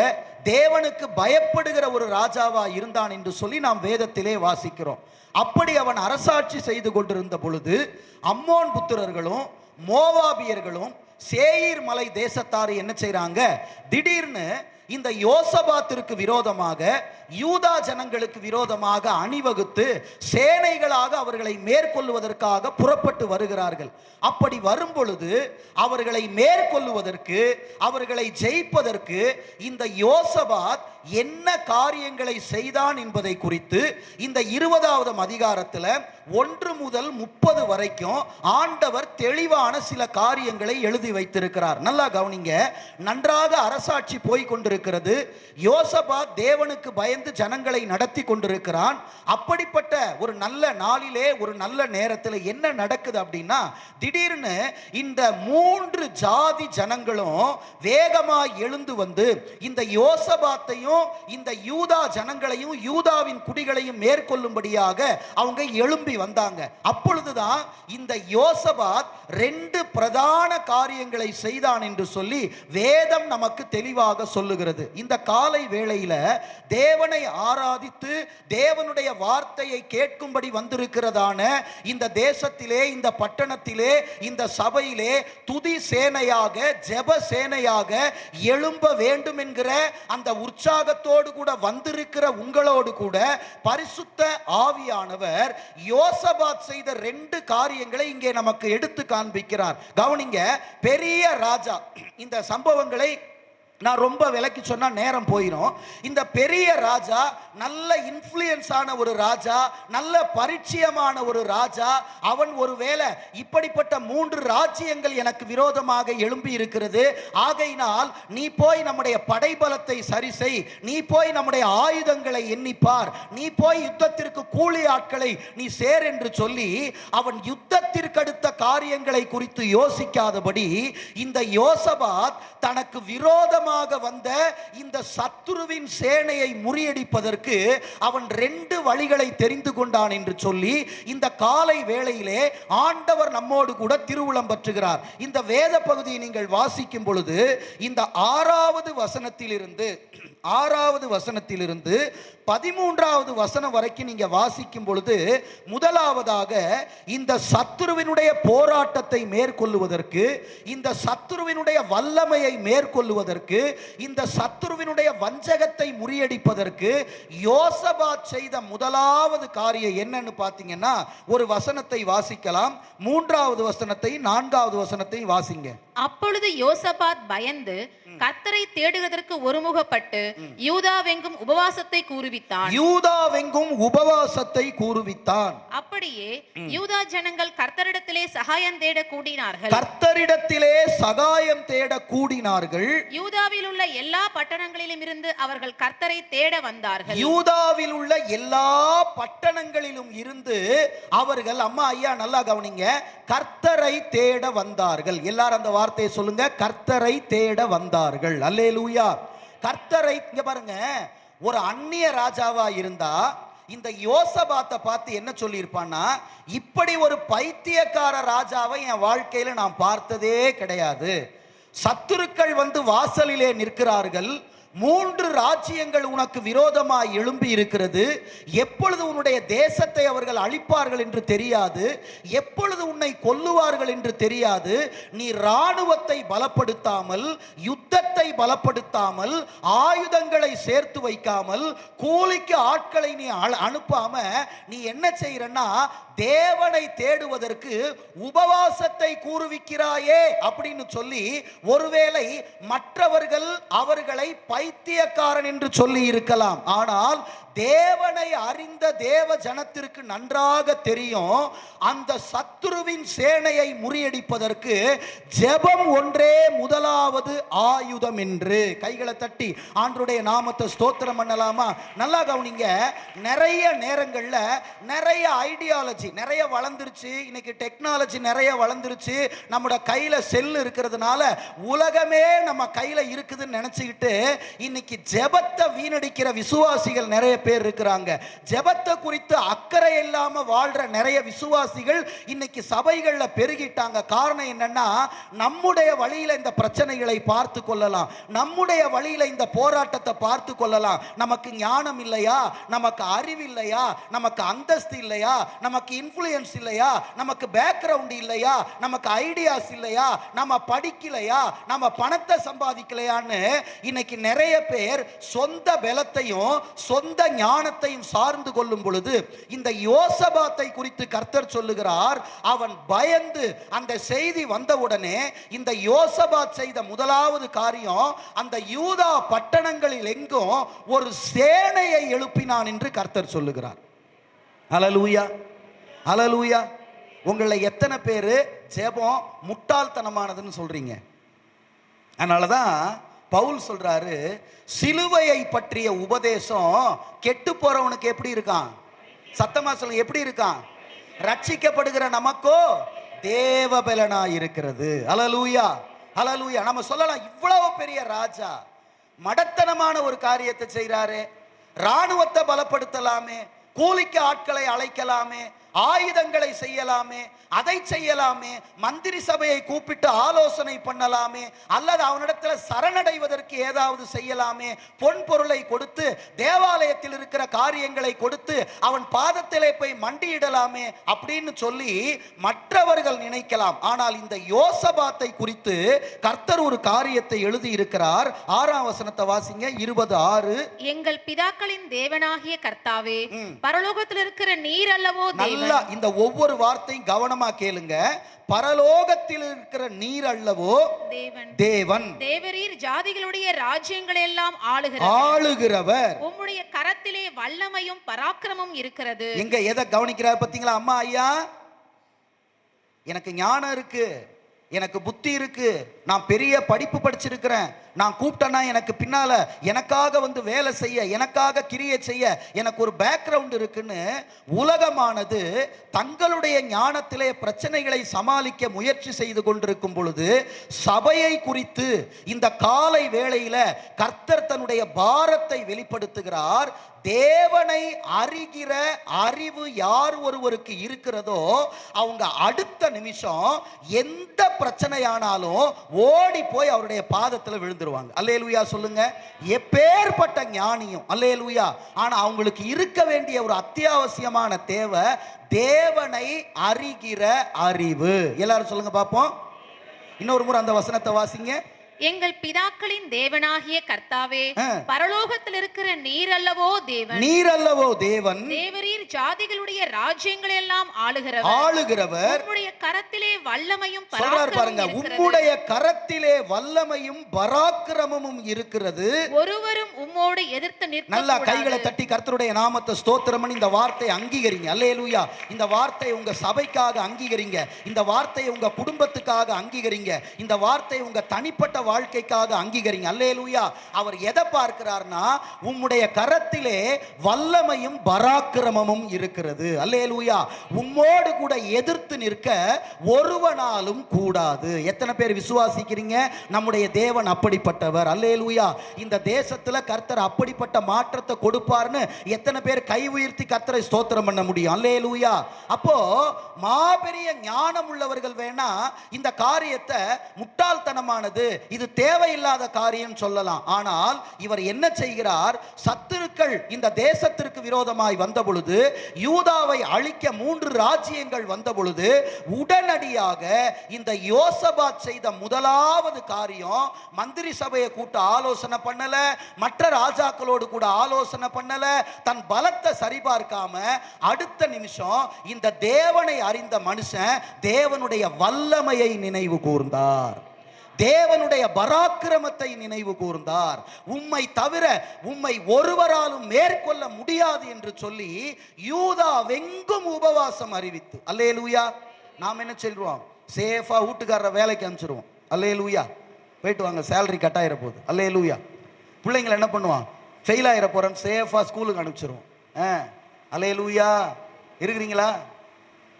Speaker 1: தேவனுக்கு பயப்படுகிற ஒரு ராஜாவா இருந்தான் என்று சொல்லி நாம் வேதத்திலே வாசிக்கிறோம். அப்படி அவன் அரசாட்சி செய்து கொண்டிருந்த பொழுது அம்மோன் புத்திரர்களும் மோவாபியர்களும் சேயீர் மலை தேசத்தார் என்ன செய்றாங்க? திடீர்னு இந்த யோசபாத்திற்கு விரோதமாக யூதா ஜனங்களுக்கு விரோதமாக அணிவகுத்து சேனைகளாக அவர்களை மேற்கொள்வதற்காக புறப்பட்டு வருகிறார்கள். அப்படி வரும் பொழுது அவர்களை மேற்கொள்வதற்கு, அவர்களை ஜெயிப்பதற்கு இந்த யோசபாத் என்ன காரியங்களை செய்தான் என்பதை குறித்து இந்த 20வது அதிகாரத்தில் 1 முதல் 30 வரைக்கும் ஆண்டவர் தெளிவான சில காரியங்களை எழுதி வைத்திருக்கிறார். நல்லா கவனிங்க. நன்றாக அரசாட்சி போய் கொண்டிருக்கிறது. யோசபாத் தேவனுக்கு பயந்து ஜனங்களை நடத்தி கொண்டிருக்கிறான். அப்படிப்பட்ட ஒரு நல்ல நாளிலே, ஒரு நல்ல நேரத்தில் என்ன நடக்குது அப்படின்னா, திடீர்னு இந்த 3 ஜாதி ஜனங்களும் வேகமாய் எழுந்து வந்து இந்த யோசபாத்தையும் இந்த யூதா ஜனங்களையும் யூதாவின் குடிகளையும் மேற்கொள்ளும்படியாக அவங்க எழும்பி வந்தாங்க. அப்பொழுதுதான் இந்த யோசபாத் 2 பிரதான காரியங்களை செய்தான் என்று சொல்லி வேதம் நமக்கு தெளிவாக சொல்லுகிறது. இந்த காலை வேளையில தேவனை ஆராதித்து தேவனுடைய வார்த்தையை கேட்கும்படி வந்திருக்கிறதான இந்த தேசத்திலே, இந்த பட்டணத்திலே, இந்த சபையிலே துதி சேனையாக, ஜெப சேனையாக எழும்ப வேண்டும் என்கிற அந்த உற்சாகத்தோடு கூட வந்திருக்கிற உங்களோடு கூட பரிசுத்த ஆவியானவர் யோசபாத் செய்த 2 காரியங்களை இங்கே நமக்கு எடுத்து காண்பிக்கிறார். கவனிங்க. பெரிய ராஜா, இந்த சம்பவங்களை நான் ரொம்ப விளக்கி சொன்னா நேரம் போயிடும். இந்த பெரிய ராஜா நல்ல இன்ஃப்ளூயன்ஸ் ஆன ஒரு ராஜா, நல்ல பரிச்சயமான ஒரு ராஜா. அவன் ஒருவேளை இப்படிப்பட்ட 3 ராஜ்யங்கள் எனக்கு விரோதமாக எழும்பி இருக்கிறது, ஆகையினால் நீ போய் நம்முடைய படைபலத்தை சரி செய், நீ போய் நம்முடைய ஆயுதங்களை எண்ணிப்பார், நீ போய் யுத்தத்திற்கு கூலி ஆட்களை நீ சேர் என்று சொல்லி அவன் யுத்தத்திற்கு அடுத்த காரியங்களை குறித்து யோசிக்காதபடி இந்த யோசபாத் தனக்கு விரோதமாக வந்த இந்த சத்துருவின் சேனையை முறியடிப்பதற்கு அவன் 2 வழிகளை தெரிந்து கொண்டான் என்று சொல்லி இந்த காலை வேளையிலே ஆண்டவர் நம்மோடு கூட திருவுளம் பற்றுகிறார். இந்த வேத பகுதியை நீங்கள் வாசிக்கும் பொழுது இந்த 6வது வசனத்திலிருந்து 13வது வசனம் வரைக்கும் நீங்க வாசிக்கும் பொழுது, முதலாவதாக இந்த சத்துருவினுடைய போராட்டத்தை மேற்கொள்ளுவதற்கு, இந்த சத்துருவினுடைய வல்லமையை மேற்கொள்ளுவதற்கு, இந்த சத்துருவினுடைய வஞ்சகத்தை முறியடிப்பதற்கு யோசபாத் செய்த முதலாவது காரியம் என்னன்னு பார்த்தீங்கன்னா, ஒரு வசனத்தை வாசிக்கலாம். 3வது வசனத்தை 4வது வசனத்தை வாசிங்க.
Speaker 2: அப்பொழுது யோசபாத் பயந்து கர்த்தரை தேடுவதற்கு ஒருமுகப்பட்டு யூதாவெங்கும் உபவாசத்தை கூறுவித்தான். அப்படியே யூதா ஜனங்கள் கர்த்தரிடத்திலே சகாயம் தேட கூடினார்கள். யூதாவில் உள்ள எல்லா பட்டணங்களிலும் இருந்து அவர்கள் கர்த்தரை தேட வந்தார்கள்.
Speaker 1: யூதாவில் உள்ள எல்லா பட்டணங்களிலும் இருந்து அவர்கள், அம்மா ஐயா நல்லா கவனிங்க, கர்த்தரை தேட வந்தார்கள். எல்லாரும் அந்த வார்த்தையை சொல்லுங்க, கர்த்தரை தேட வந்தார்கள். அல்லேலூயா. கர்த்தரை, இங்க பாருங்க, ஒரு அந்நிய ராஜாவா இருந்தா இந்த யோசபாத்தை பார்த்து என்ன சொல்லியிருப்பான்னா, இப்படி ஒரு பைத்தியக்கார ராஜாவை என் வாழ்க்கையில நான் பார்த்ததே கிடையாது. சத்துருக்கள் வந்து வாசலிலே நிற்கிறார்கள், 3 ராஜ்யங்கள் உனக்கு விரோதமாய் எழும்பி இருக்கிறது, எப்பொழுது உன்னுடைய தேசத்தை அவர்கள் அழிப்பார்கள் என்று தெரியாது, எப்பொழுது உன்னை கொல்லுவார்கள் என்று தெரியாது. நீ இராணுவத்தை பலப்படுத்தாமல், யுத்தத்தை பலப்படுத்தாமல், ஆயுதங்களை சேர்த்து வைக்காமல், கூலிக்கு ஆட்களை நீ அனுப்பாம நீ என்ன செய்யறன்னா, தேவனை தேடுவதற்கு உபவாசத்தை கூறுவிக்கிறாயே அப்படின்னு சொல்லி ஒருவேளை மற்றவர்கள் அவர்களை பைத்தியக்காரன் என்று சொல்லி இருக்கலாம். ஆனால் தேவனை அறிந்த தேவ ஜனத்திற்கு நன்றாக தெரியும், அந்த சத்துருவின் சேனையை முறியடிப்பதற்கு ஜெபம் ஒன்றே முதலாவது ஆயுதம் என்று. கைகளை தட்டி ஆண்டவருடைய நாமத்தை ஸ்தோத்திரம் பண்ணலாமா? நல்லா கவனிங்க. நிறைய நேரங்கள்ல நிறைய ஐடியாலஜி நிறைய வளர்ந்துருச்சு, இன்னைக்கு டெக்னாலஜி நிறைய வளர்ந்துருச்சு, நம்மளோட கையில செல் இருக்கிறதுனால உலகமே நம்ம கையில இருக்குதுன்னு நினைச்சுக்கிட்டு இன்னைக்கு ஜெபத்தை வீணடிக்கிற விசுவாசிகள் நிறைய பேர் இருக்கிறாங்க. ஜெபத்தை குறித்து அக்கறை இல்லாம வாழ்ற நிறைய விசுவாசிகள் இன்னைக்கு சபைகள்ல பெருகிட்டாங்க. காரணம் என்னன்னா, நம்முடைய வழியில இந்த பிரச்சனைகளை பார்த்து கொள்ளலாம், நம்முடைய வழியில இந்த போராட்டத்தை பார்த்து கொள்ளலாம். நமக்கு ஞானம் இல்லையா, நமக்கு அறிவு இல்லையா, நமக்கு அந்தஸ்து இல்லையா, நமக்கு இன்ஃப்ளூயன்ஸ் இல்லையா, நமக்கு பேக்ரவுண்ட் இல்லையா, நமக்கு ஐடியாஸ் இல்லையா, நம்ம படிக்கலையா, நம்ம பணத்தை சம்பாதிக்கலையான்னு இன்னைக்கு நிறைய பேர் சொந்த பலத்தையும் சொந்த ஞானத்தையும் சார்ந்து கொள்ளும் பொழுது, இந்த யோசபாத்தை குறித்து கர்த்தர் சொல்லுகிறார், அவன் பயந்து அந்த செய்தி வந்தவுடனே இந்த யோசபாத் செய்த முதலாவது காரியம், அந்த யூதா பட்டணங்களில் எங்கும் ஒரு சேனையை எழுப்பினான் என்று கர்த்தர் சொல்லுகிறார். ஹல்லேலூயா, ஹல்லேலூயா. உங்களை எத்தனை பேர் ஜெபம் முட்டாள்தனமானதுன்னு சொல்றீங்க? அதனாலதான் பவுல் சொல்றாரு, சிலுவையை பற்றிய உபதேசம் கெட்டு போறவனுக்கு எப்படி இருக்கான்? சத்தமா சொல்லுங்க, எப்படி இருக்கான்? ரட்சிக்கப்படுகிற நமக்கோ தேவபலனா இருக்கிறது. ஹல்லேலூயா, ஹல்லேலூயா. நம்ம சொல்லலாம், இவ்வளவு பெரிய ராஜா மடத்தனமான ஒரு காரியத்தை செய்றாரு, ராணுவத்தை பலப்படுத்தலாமே, கூலிக்கு ஆட்களை அழைக்கலாமே, ஆயுதங்களை செய்யலாமே, அதை செய்யலாமே, மந்திரி சபையை கூப்பிட்டு ஆலோசனை பண்ணலாமே, அல்லது அவனிடத்துல சரணடைவதற்கு ஏதாவது செய்யலாமே, பொன் பொருளை கொடுத்து தேவாலயத்தில் இருக்கிற காரியங்களை கொடுத்து அவன் பாதத்திலே போய் மண்டியிடலாமே அப்படின்னு சொல்லி மற்றவர்கள் நினைக்கலாம். ஆனால் இந்த யோசபாத்தை குறித்து கர்த்தர் ஒரு காரியத்தை எழுதி இருக்கிறார். 6ஆம் வசனத்தை வாசிங்க, 20:6.
Speaker 2: எங்கள் பிதாக்களின் தேவனாகிய கர்த்தாவே, பரலோகத்தில் இருக்கிற நீர் அல்லவோ தேவன்.
Speaker 1: இந்த ஒவ்வொரு வார்த்தையும் கவனமா கேளுங்க. பரலோகத்தில் இருக்கிற நீர் அல்லவோ தேவன்.
Speaker 2: தேவரீர் ஜாதிகளுடைய ராஜ்யங்களை எல்லாம்
Speaker 1: ஆளுகிறவர்.
Speaker 2: உம்முடைய கரத்திலே வல்லமையும் பராக்கிரமும் இருக்கிறது.
Speaker 1: எங்க எதை கவனிக்கிறார் பாத்தீங்களா? அம்மா ஐயா, எனக்கு ஞானம் இருக்கு, எனக்கு புத்தி இருக்கு, நான் பெரிய படிப்பு படிச்சிருக்கிறேன், நான் கூப்பிட்டேன்னா எனக்கு பின்னால எனக்காக வந்து வேலை செய்ய, எனக்காக கிரியை செய்ய எனக்கு ஒரு பேக்ரவுண்ட் இருக்குன்னு உலகமானது தங்களுடைய ஞானத்திலே பிரச்சனைகளை சமாளிக்க முயற்சி செய்து கொண்டிருக்கும் பொழுது, சபையை குறித்து இந்த காலை வேளையில கர்த்தர் தன்னுடைய பாரத்தை வெளிப்படுத்துகிறார். தேவனை அறிகிற அறிவு யார் ஒருவருக்கு இருக்கிறதோ அவங்க அடுத்த நிமிஷம் எந்த பிரச்சனையானாலும் ஓடி போய் அவருடைய பாதத்தில் விழுந்துருவாங்க. அல்லேலூயா சொல்லுங்க. எப்பேற்பட்ட ஞானியும் அல்லேலூயா. ஆனா அவங்களுக்கு இருக்க வேண்டிய ஒரு அத்தியாவசியமான தேவை தேவனை அறிகிற அறிவு. எல்லாரும் சொல்லுங்க பாப்போம். இன்னொரு முறை அந்த வசனத்தை வாசிங்க.
Speaker 2: எங்கள் பிதாக்களின் தேவனாகிய கர்த்தாவே, பரலோகத்தில் இருக்கிற நீர் அல்லவோ தேவன்.
Speaker 1: நீர் அல்லவோ தேவன்.
Speaker 2: தேவரீர் ஜாதிகளுடைய ராஜ்யங்களை எல்லாம் ஆளுகிறவர். உம்முடைய கரத்திலே வல்லமையும்
Speaker 1: பாருங்க, உம்முடைய கரத்திலே வல்லமையும் பராக்கிரமமும் இருக்கிறது.
Speaker 2: ஒருவரும் உம்மோடு எதிர்த்து நிற்க.
Speaker 1: நல்லா கைகளை தட்டி கர்த்தருடைய நாமத்தை ஸ்தோத்திரம் பண்ணி இந்த வார்த்தையை அங்கீகரிங்க. அல்லேலூயா. இந்த வார்த்தையை உங்க சபைக்காக அங்கீகரிங்க, இந்த வார்த்தையை உங்க குடும்பத்துக்காக அங்கீகரிங்க, இந்த வார்த்தையை உங்க தனிப்பட்ட வாழ்க்கைக்காக அங்கீகரிங்க. அல்லேலூயா. அவர் எதை பார்க்கிறார்னா, உம்முடைய கரத்திலே வல்லமையும் பராக்கிரமமும் இருக்கிறது. அல்லேலூயா. உம்மோடு கூட எதிர்த்து நிற்க ஒருவனாலும் கூடாது. எத்தனை பேர் விசுவாசிக்கிறீங்க நம்முடைய தேவன் அப்படிப்பட்டவர்? அல்லேலூயா. இந்த தேசத்துல கர்த்தர் அப்படிப்பட்ட மாற்றத்தை கொடுப்பார்னு எத்தனை பேர் கை உயர்த்தி கர்த்தரை ஸ்தோத்திரம் பண்ண முடியும்? அல்லேலூயா. அப்போ மாபெரிய ஞானம் உள்ளவர்கள் வேணா இந்த காரியத்தை முட்டாள்தனமானது, இது தேவையில்லாத காரியம் சொல்லலாம். ஆனால் இவர் என்ன செய்கிறார்? சத்துருக்கள் இந்த தேசத்திற்கு விரோதமாய் வந்த பொழுது, யூதாவை அழிக்க 3 ராஜ்யங்கள் வந்த பொழுது, உடனடியாக இந்த யோசபாத் செய்த முதலாவது காரியம், மந்திரி சபையை கூட்ட ஆலோசனை பண்ணல, மற்ற ராஜாக்களோடு கூட ஆலோசனை பண்ணல, தன் பலத்தை சரிபார்க்காம அடுத்த நிமிஷம் இந்த தேவனை அறிந்த மனுஷன் தேவனுடைய வல்லமையை நினைவு கூர்ந்தார், தேவனுடைய பராக்கிரமத்தை நினைவு கூர்ந்தார். உம்மை தவிர உம்மை ஒருவராலும் மேற்கொள்ள முடியாது என்று சொல்லி யூதாவெங்கும் உபவாசம் அறிவித்து. அல்லேலூயா. நாம் என்ன சொல்றோம்? சேஃபா வீட்டுக்காரரை வேலைக்கு அனுப்பிச்சிருவோம். அல்லேலூயா. போயிட்டு வாங்க, சேலரி கட் ஆயிர போகுது. அல்லேலூயா. பிள்ளைங்களை என்ன பண்ணுவான்? ஃபெயில் ஆயிர போறேன்னு சேஃபா ஸ்கூலுக்கு அனுப்பிச்சிருவோம். அல்லேலூயா. இருக்கிறீங்களா?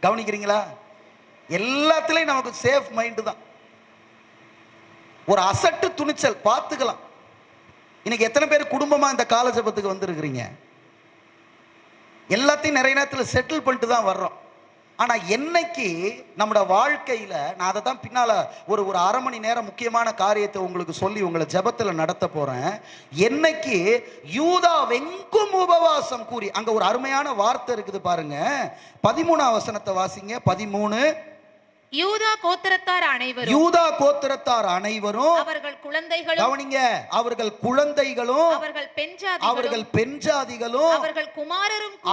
Speaker 1: கவனிக்கிறீங்களா? எல்லாத்துலயும் நமக்கு சேஃப் மைண்டு தான். ஒரு அசட்டு துணிச்சல் பார்த்துக்கலாம். இன்னைக்கு எத்தனை பேர் குடும்பமா இந்த கால ஜெபத்துக்கு வந்திருக்கிறீங்க? எல்லாத்தையும் நிறைய நேரத்தில் செட்டில் பண்ணிட்டு தான் வர்றோம். ஆனால் என்னைக்கு நம்மளோட வாழ்க்கையில், நான் அதை தான் பின்னால் ஒரு அரை மணி நேரம் முக்கியமான காரியத்தை உங்களுக்கு சொல்லி உங்களை ஜெபத்தில் நடத்த போகிறேன். என்னைக்கு யூதா வெங்கும் உபவாசம் கூறி, அங்கே ஒரு அருமையான வார்த்தை இருக்குது பாருங்க. 13ஆம் வசனத்தை வாசிங்க. 13.
Speaker 2: யூதா கோத்திரத்தார் அனைவரும்,
Speaker 1: யூதா கோத்திரத்தார் அனைவரும்,
Speaker 2: அவர்கள் குழந்தைகளும்,
Speaker 1: கவனிங்க, அவர்கள் குழந்தைகளும்,
Speaker 2: அவர்கள்
Speaker 1: பெண்ஜாதிகளும்,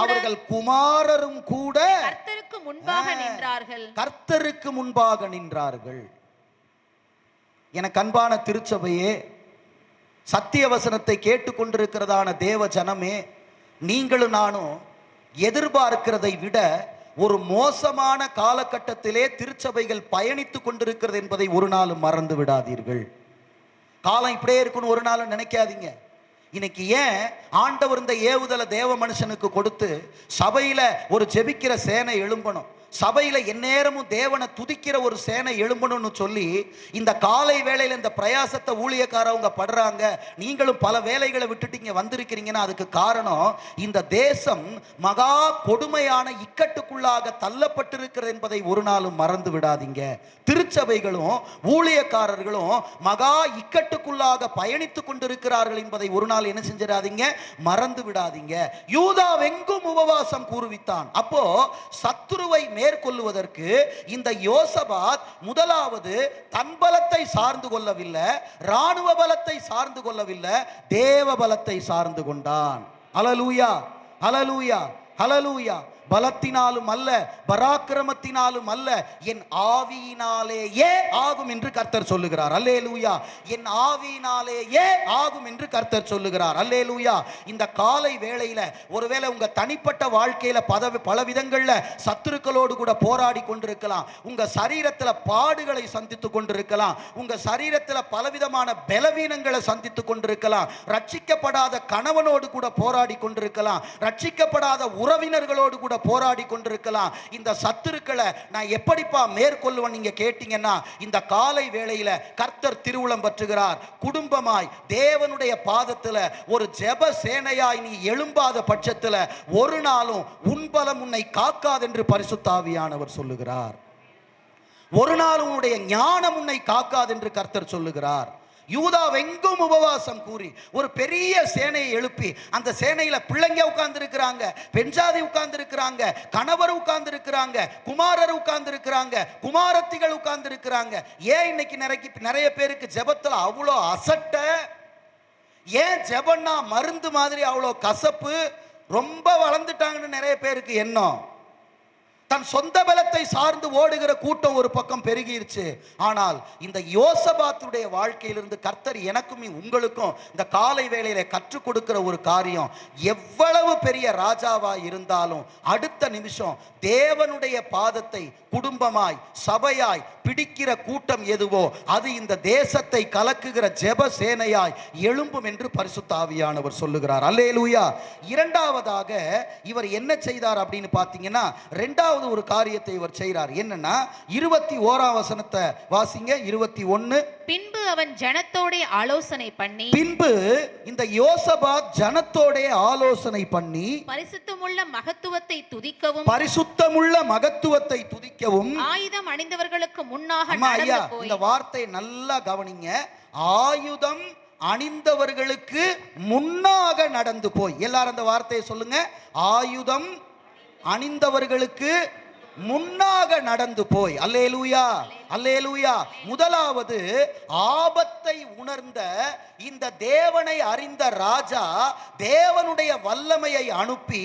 Speaker 2: அவர்கள் குமாரரும்
Speaker 1: கூட
Speaker 2: கர்த்தருக்கு முன்பாக நின்றார்கள்.
Speaker 1: கர்த்தருக்கு முன்பாக நின்றார்கள். எனக்கு அன்பான திருச்சபையே, சத்திய வசனத்தை கேட்டுக்கொண்டிருக்கிறதான தேவ ஜனமே, நீங்களும் நானும் எதிர்பார்க்கிறதை விட ஒரு மோசமான காலகட்டத்திலே திருச்சபைகள் பயணித்துக் கொண்டிருக்கிறது என்பதை ஒரு நாளும் மறந்து விடாதீர்கள். காலம் இப்படியே இருக்குன்னு ஒரு நாளும் நினைக்காதீங்க. இன்னைக்கு ஏன் ஆண்டவர் இந்த ஏவுதலை தேவ மனுஷனுக்கு கொடுத்து சபையில ஒரு ஜெபிக்கிற சேனை எழும்பணும், சபையில எந்நேரமும் தேவனை துதிக்கிற ஒரு சேனை எழும்பணும்னு சொல்லி இந்த காலை வேளையில இந்த பிரயாசத்தை ஊழியக்காரவங்க படுறாங்க. நீங்களும் பல வேலைகளை விட்டுட்டு இங்க வந்திருக்கிறீங்கன்னா அதுக்கு காரணம், இந்த தேசம் மகா கொடுமையான இக்கட்டுக்குள்ளாக தள்ளப்பட்டிருக்கிறது என்பதை ஒரு நாளும் மறந்து விடாதீங்க. திருச்சபைகளும் ஊழியக்காரர்களும் மகா இக்கட்டுக்குள்ளாக பயணித்துக் கொண்டிருக்கிறார்கள் என்பதை ஒரு நாள் என்ன செஞ்சிடாதீங்க, மறந்து விடாதீங்க. யூதா வெங்கும் உபவாசம் கூறுவித்தான். அப்போ சத்துருவை மேற்கொள்வதற்கு இந்த யோசபாத் முதலாவது தன் பலத்தை சார்ந்து கொள்ளவில்லை, ராணுவ பலத்தை சார்ந்து கொள்ளவில்லை, தேவ பலத்தை சார்ந்து கொண்டான். ஹல்லேலூயா, ஹல்லேலூயா, ஹல்லேலூயா. பலத்தினாலும் அல்ல, பராக்கிரமத்தினாலும் அல்ல, என் ஆவியினாலேயே ஆகும் என்று கர்த்தர் சொல்லுகிறார். அல்லேலூயா. என் ஆவியினாலேயே ஆகும் என்று கர்த்தர் சொல்லுகிறார். அல்லேலூயா. இந்த காலை வேளையில ஒருவேளை உங்க தனிப்பட்ட வாழ்க்கையில பல விதங்கள்ல சத்துருக்களோடு கூட போராடி கொண்டிருக்கலாம். உங்க சரீரத்துல பாடுகளை சந்தித்துக் கொண்டிருக்கலாம். உங்க சரீரத்துல பலவிதமான பலவீனங்களை சந்தித்துக் கொண்டிருக்கலாம். ரட்சிக்கப்படாத கணவனோடு கூட போராடி கொண்டிருக்கலாம். ரட்சிக்கப்படாத உறவினர்களோடு கூட போராடி கொண்டிருக்கலாம். இந்த சத்துருக்களை நான் எப்படிப்பா மேற்கொள்வேன் நீங்க கேட்டீங்கன்னா, இந்த காலை வேளையில கர்த்தர் திருவுளம் பற்றுகிறார். குடும்பமாய் தேவனுடைய பாதத்துல ஒரு ஜெப சேனையாய் நீ எழும்பாத பட்சத்துல ஒரு நாளும் உன் பலம் உன்னை காக்காது என்று பரிசுத்த ஆவியானவர் சொல்லுகிறார். ஒரு நாளும் உன்னுடைய ஞானம் உன்னை காக்காது என்று கர்த்தர் சொல்லுகிறார். யூதா வெங்கும் உபவாசம் கூறி ஒரு பெரிய சேனையை எழுப்பி, அந்த சேனையில பிள்ளைங்க உட்கார்ந்து இருக்கிறாங்க, பெண்ஜாதி உட்கார்ந்து இருக்கிறாங்க, கணவர் உட்கார்ந்து இருக்கிறாங்க, குமாரர் உட்கார்ந்து இருக்கிறாங்க, குமாரத்திகள் உட்கார்ந்து இருக்கிறாங்க. ஏன் இன்னைக்கு நிறைய பேருக்கு ஜெபத்துல அவ்வளோ அசட்ட? ஏன் ஜெபன்னா மருந்து மாதிரி அவ்வளோ கசப்பு? ரொம்ப வளர்ந்துட்டாங்கன்னு நிறைய பேருக்கு எண்ணம். தன் சொந்த பலத்தை சார்ந்து ஓடுகிற கூட்டம் ஒரு பக்கம் பெருகிருச்சு. ஆனால் இந்த யோசபாத்துடைய வாழ்க்கையிலிருந்து கர்த்தர் எனக்கும் உங்களுக்கும் இந்த காலை வேளையில கற்றுக் கொடுக்கிற ஒரு காரியம், எவ்வளவு பெரிய ராஜாவா இருந்தாலும் அடுத்த நிமிஷம் தேவனுடைய பாதத்தை குடும்பமாய் சபையாய் பிடிக்கிற கூட்டம் எதுவோ அது இந்த தேசத்தை கலக்குகிற ஜெப சேனையாய் எழும்பும் என்று பரிசுத்த ஆவியானவர் சொல்லுகிறார். அல்லேலூயா. இரண்டாவதாக இவர் என்ன செய்தார் அப்படின்னு பார்த்தீங்கன்னா, இரண்டாவது ஒரு காரியத்தை இவர் செய்கிறார். என்னன்னா 21ஆம் வசனத்தை வாசிங்க. 21.
Speaker 2: பின்பு அவன் ஜனத்தோட ஆலோசனை பண்ணி,
Speaker 1: பின்பு இந்த யோசபாத் ஜனத்தோட ஆலோசனை பண்ணி
Speaker 2: பரிசுத்தமுள்ள மகத்துவத்தை துதிக்கவும்,
Speaker 1: பரிசுத்தமுள்ள மகத்துவத்தை துதிக்கவும்
Speaker 2: ஆயுதம் அணிந்தவர்களுக்கு முன்னாக
Speaker 1: நடந்து போய். இந்த வார்த்தையை நல்லா கவனிங்க. ஆயுதம் அணிந்தவர்களுக்கு முன்னாக நடந்து போய். எல்லாரும் அந்த வார்த்தையை சொல்லுங்க. ஆயுதம் அணிந்தவர்களுக்கு முன்னாக நடந்து போய். அல்லேலூயா, அல்லேலூயா. முதலாவது ஆபத்தை உணர்ந்த இந்த தேவனை அறிந்த ராஜா தேவனுடைய வல்லமையை அனுப்பி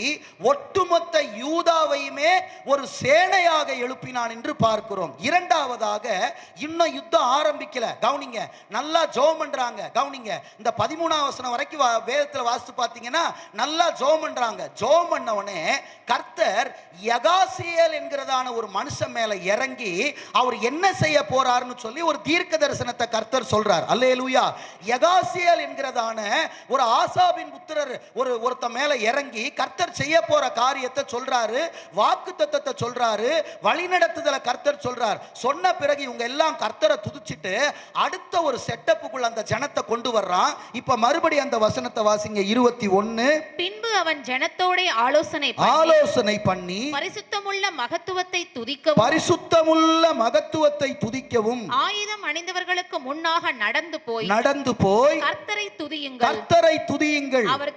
Speaker 1: ஒட்டுமொத்த யூதாவையுமே ஒரு சேனையாக எழுப்பினான் என்று பார்க்கிறோம். இரண்டாவதாக இன்னும் யுத்தம் ஆரம்பிக்கல. கவனிங்க, நல்லா ஜெபம் பண்றாங்க. கவனிங்க, இந்த 13ஆம் வசனம் வரைக்கும் வேதத்தில் வாசித்து பார்த்தீங்கன்னா நல்லா ஜெபம் பண்றாங்க. ஜெபம் பண்ணவனே கர்த்தர் யகாசியேல் என்கிறதான ஒரு மனுஷன் மேல இறங்கி அவர் என்ன செய்ய போறாருன்னு சொல்லி ஒரு தீர்க்க தரிசனத்தை கர்த்தர் சொல்றார். அல்லேலூயா. யகாசியேல் என்கிறதான ஒரு ஆசாபின் புத்திரர் ஒருத்த மேல இறங்கி கர்த்தர் செய்ய போற காரியத்தை சொல்றாரு, வாக்குத்தத்தத்தை சொல்றாரு, வழிநடத்துதலை கர்த்தர் சொல்றார். சொன்ன பிறகு இவங்க எல்லாம் கர்த்தரை துதிச்சிட்டு அடுத்த ஒரு செட்டப்புக்குள்ள அந்த ஜனத்தை கொண்டு வர்றான். இப்ப மறுபடியும் அந்த வசனத்தை வாசிங்க. 21.
Speaker 2: பின்பு அவன் ஜனத்தோட ஆலோசனை பண்ணி பரிசுத்தமுள்ள மகத்துவத்தை துதிக்கவும் ஆயுதம் அணிந்தவர்களுக்கு முன்னாக நடந்து போய் கர்த்தரை துதியுங்கள், அவர்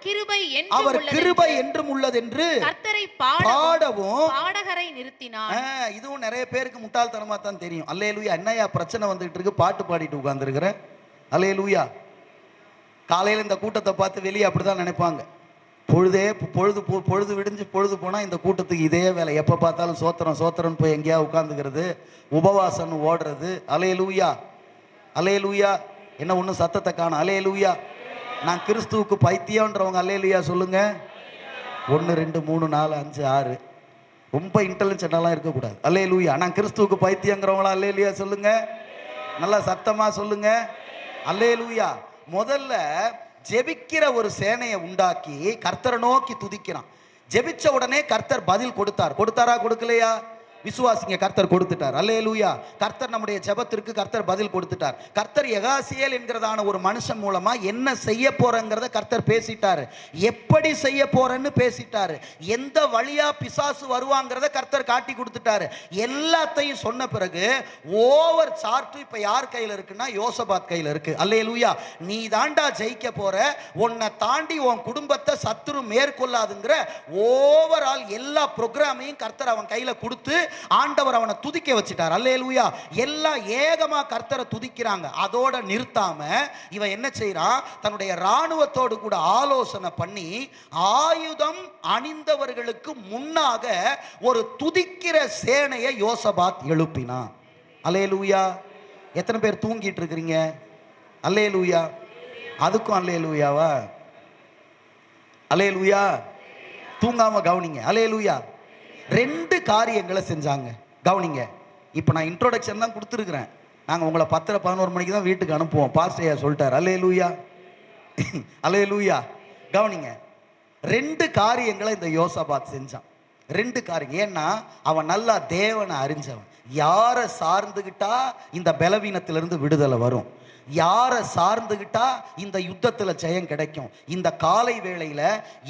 Speaker 2: கிருபை என்றும் உள்ளதென்று கர்த்தரை பாடவும் பாடகரை நிறுத்தினார்.
Speaker 1: இதுவும் நிறைய பேருக்கு முட்டாள்தனமா தான் தெரியும். அல்லேலூயா. என்னையா பிரச்சனை வந்துட்டு இருக்கு, பாட்டு பாடிட்டு உட்கார்ந்து இருக்கிற. அல்லேலூயா. காலையில் இந்த கூட்டத்தை பார்த்து வெளியே அப்படிதான் நினைப்பாங்க. பொழுது விடிஞ்சு பொழுது போனால் இந்த கூட்டத்துக்கு இதே வேலை. எப்போ பார்த்தாலும் சோத்திரம் போய் எங்கேயா உட்காந்துக்கிறது, உபவாசம்னு ஓடுறது. அல்லேலூயா. அல்லேலூயா. என்ன ஒன்றும் சத்தத்தை காணும். அல்லேலூயா. நான் கிறிஸ்துவுக்கு பைத்தியம்ன்றவங்க அல்லேலூயா சொல்லுங்க. 1 2 3 4 5 6. ரொம்ப இன்டெலிஜென்ட்டாலாம் இருக்கக்கூடாது. அல்லேலூயா. நான் கிறிஸ்துவுக்கு பைத்தியங்கிறவங்களா அல்லேலூயா சொல்லுங்க. நல்லா சத்தமா சொல்லுங்க. அல்லேலூயா. முதல்ல ஜெபிக்கிற ஒரு சேனையை உண்டாக்கி கர்த்தரை நோக்கி துதிக்கிறான். ஜெபிச்ச உடனே கர்த்தர் பதில் கொடுத்தாரா கொடுக்கலையா? விசுவாசிங்க, கர்த்தர் கொடுத்துட்டார். அல்லேலூயா. கர்த்தர் நம்முடைய ஜெபத்திற்கு கர்த்தர் பதில் கொடுத்துட்டார். கர்த்தர் யகாசியேல் என்கிறதான ஒரு மனுஷன் மூலமா என்ன செய்ய போறங்கிறத கர்த்தர் பேசிட்டாரு. எப்படி செய்ய போறேன்னு பேசிட்டாரு. எந்த வழியா பிசாசு வருவாங்கிறத கர்த்தர் காட்டி கொடுத்துட்டாரு. எல்லாத்தையும் சொன்ன பிறகு ஓவர் சார்ட் இப்ப யார் கையில இருக்குன்னா யோசபாத் கையில இருக்கு. அல்லேலூயா. நீ தாண்டா ஜெயிக்க போற, உன்னை தாண்டி உன் குடும்பத்தை சத்துரு மேற்கொள்ளாதுங்கிற ஓவரால் எல்லா ப்ரோக்ராமையும் கர்த்தர் அவன் கையில கொடுத்து ஆண்டவர் அவனை துதிக்க வச்சிட்டார். அல்லேலூயா. எல்லாம் ஏகமா கர்த்தரை துதிக்கிறாங்க. அதோட நிறுத்தாம இவன் என்ன செய்யறான், தன்னுடைய ராணுவத்தோடு கூட ஆலோசனை பண்ணி ஆயுதம் அணிந்தவர்களுக்கு முன்னாக ஒரு துதிக்கிற சேனையை யோசபாத் எழுப்பினான். அல்லேலூயா. எத்தனை பேர் தூங்கிட்டு இருக்கிறீங்க? அல்லேலூயா. அதுக்கும் அல்லேலூயாவா? அல்லேலூயா. தூங்காம கவனிங்க. அல்லேலூயா. 2 காரியங்களை செஞ்சாங்க. கவனிங்க. இப்போ நான் இன்ட்ரோடக்ஷன் தான் கொடுத்துருக்குறேன். நாங்கள் உங்களை 10 11 மணிக்கு தான் வீட்டுக்கு அனுப்புவோம். பாஸ்டர் சொல்லிட்டார். அல்லேலூயா. அல்லேலூயா. கவனிங்க. 2 காரியங்களை இந்த யோசபாத் செஞ்சான். 2 காரியம். ஏன்னா அவன் நல்லா தேவனை அறிஞ்சவன். யாரை சார்ந்துகிட்டா இந்த பலவீனத்திலிருந்து விடுதலை வரும், யாரை சார்ந்துகிட்டா இந்த யுத்தத்தில் ஜெயம் கிடைக்கும். இந்த காலை வேளையில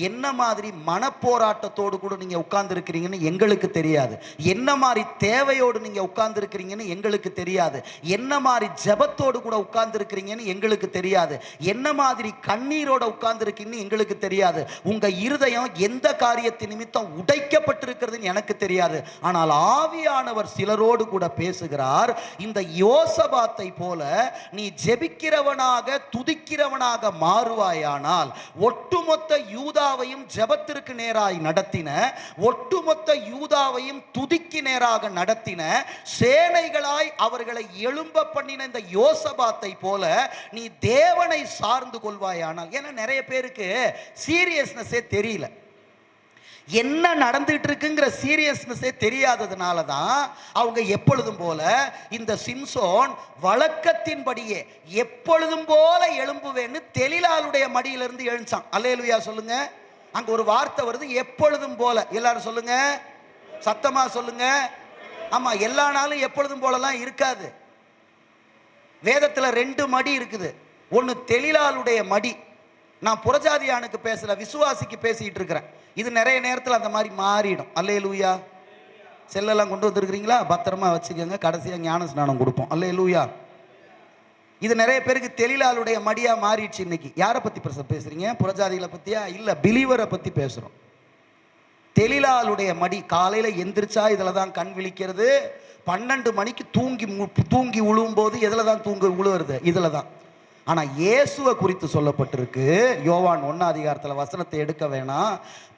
Speaker 1: என்ன மாதிரி மனப்போராட்டத்தோடு கூட நீங்க உட்கார்ந்து இருக்கிறீங்கன்னு எங்களுக்கு தெரியாது. என்ன மாதிரி தேவையோடு நீங்க உட்கார்ந்து இருக்கிறீங்கன்னு எங்களுக்கு தெரியாது. என்ன மாதிரி ஜெபத்தோடு கூட உட்கார்ந்து இருக்கிறீங்கன்னு எங்களுக்கு தெரியாது. என்ன மாதிரி கண்ணீரோட உட்கார்ந்து இருக்கீங்கன்னு எங்களுக்கு தெரியாது. உங்க இருதயம் எந்த காரியத்தின் நிமித்தம் உடைக்கப்பட்டிருக்கிறதுன்னு எனக்கு தெரியாது. ஆனால் ஆவியானவர் சிலரோடு கூட பேசுகிறார். இந்த யோசபாத்தை போல நீ ஜெபிக்கிறவனாக துதிக்கிறவனாக மாறுவாயானால் ஒட்டுமொத்த யூதாவையும் ஜெபத்திற்கு நேராய் நடத்தின, ஒட்டுமொத்த யூதாவையும் துதிக்கு நேராக நடத்தின, சேனைகளாய் அவர்களை எழும்ப பண்ணின இந்த யோசபாத்தை போல நீ தேவனை சார்ந்து கொள்வாயானால். ஏன்னா நிறைய பேருக்கு சீரியஸ்னஸே தெரியல, என்ன நடந்துட்டு இருக்குங்கிற சீரியஸ்னஸே தெரியாததுனால தான் அவங்க எப்பொழுதும் போல இந்த சிம்சோன் வழக்கத்தின்படியே எப்பொழுதும் போல எழும்புவேன்னு தெலிலாளுடைய மடியிலிருந்து எழுந்தான். அல்லேலூயா சொல்லுங்க. அங்க ஒரு வார்த்தை வருது, எப்பொழுதும் போல. எல்லாரும் சொல்லுங்க, சத்தமா சொல்லுங்க. ஆமா, எல்லா நாளும் எப்பொழுதும் போலலாம் இருக்காது. வேதத்துல 2 மடி இருக்குது. ஒன்னு தெலிலாளுடைய மடி. நான் புறஜாதியானுக்கு பேசல, விசுவாசிக்கு பேசிட்டு இருக்கிறேன். இது நிறைய நேரத்தில் அந்த மாதிரி மாறிடும். அல்லேலூயா. செல்லெல்லாம் கொண்டு வந்துருக்கிறீங்களா? பத்திரமா வச்சுக்கோங்க. கடைசியாக ஞான ஸ்நானம் கொடுப்போம். அல்லேலூயா. இது நிறைய பேருக்கு தெளிலாளுடைய மடியா மாறிடுச்சு. இன்னைக்கு யாரை பத்தி பேசுறீங்க? புறஜாதிகளை பத்தியா? இல்ல, பிலீவரை பத்தி பேசுறோம். தெளிலாளுடைய மடி. காலையில எந்திரிச்சா இதுல தான் கண் விழிக்கிறது. 12 மணிக்கு தூங்கி உழுவும் போது எதுல தான் உழுவுறது? இதுல தான். ஆனா இயேசுவை குறித்து சொல்லப்பட்டிருக்கு. யோவான் 1 அதிகாரத்துல வசனத்தை எடுக்க வேணாம்.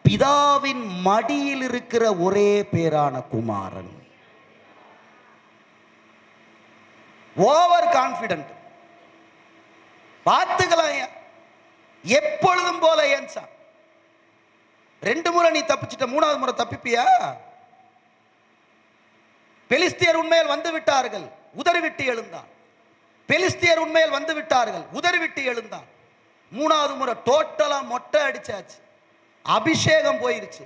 Speaker 1: பிதாவின் மடியில் இருக்கிற ஒரே பேரான குமாரன். Over confident. பார்த்துக்கலாம். எப்பொழுதும் போல ஏன்சா 2 முறை நீ தப்பிச்சிட்ட, 3வது முறை தப்பிப்பியா? பெலிஸ்தியர் உண்மையில் வந்து விட்டார்கள். விட்டார்கள், உதறிவிட்டு எழுந்தான். பெலிஸ்தியர் உண்மையில் வந்து விட்டார்கள், உதறிவிட்டு எழுந்தான். மூணாவது முறை டோட்டலா மொட்டை அடிச்சாச்சு. அபிஷேகம் போயிருச்சு,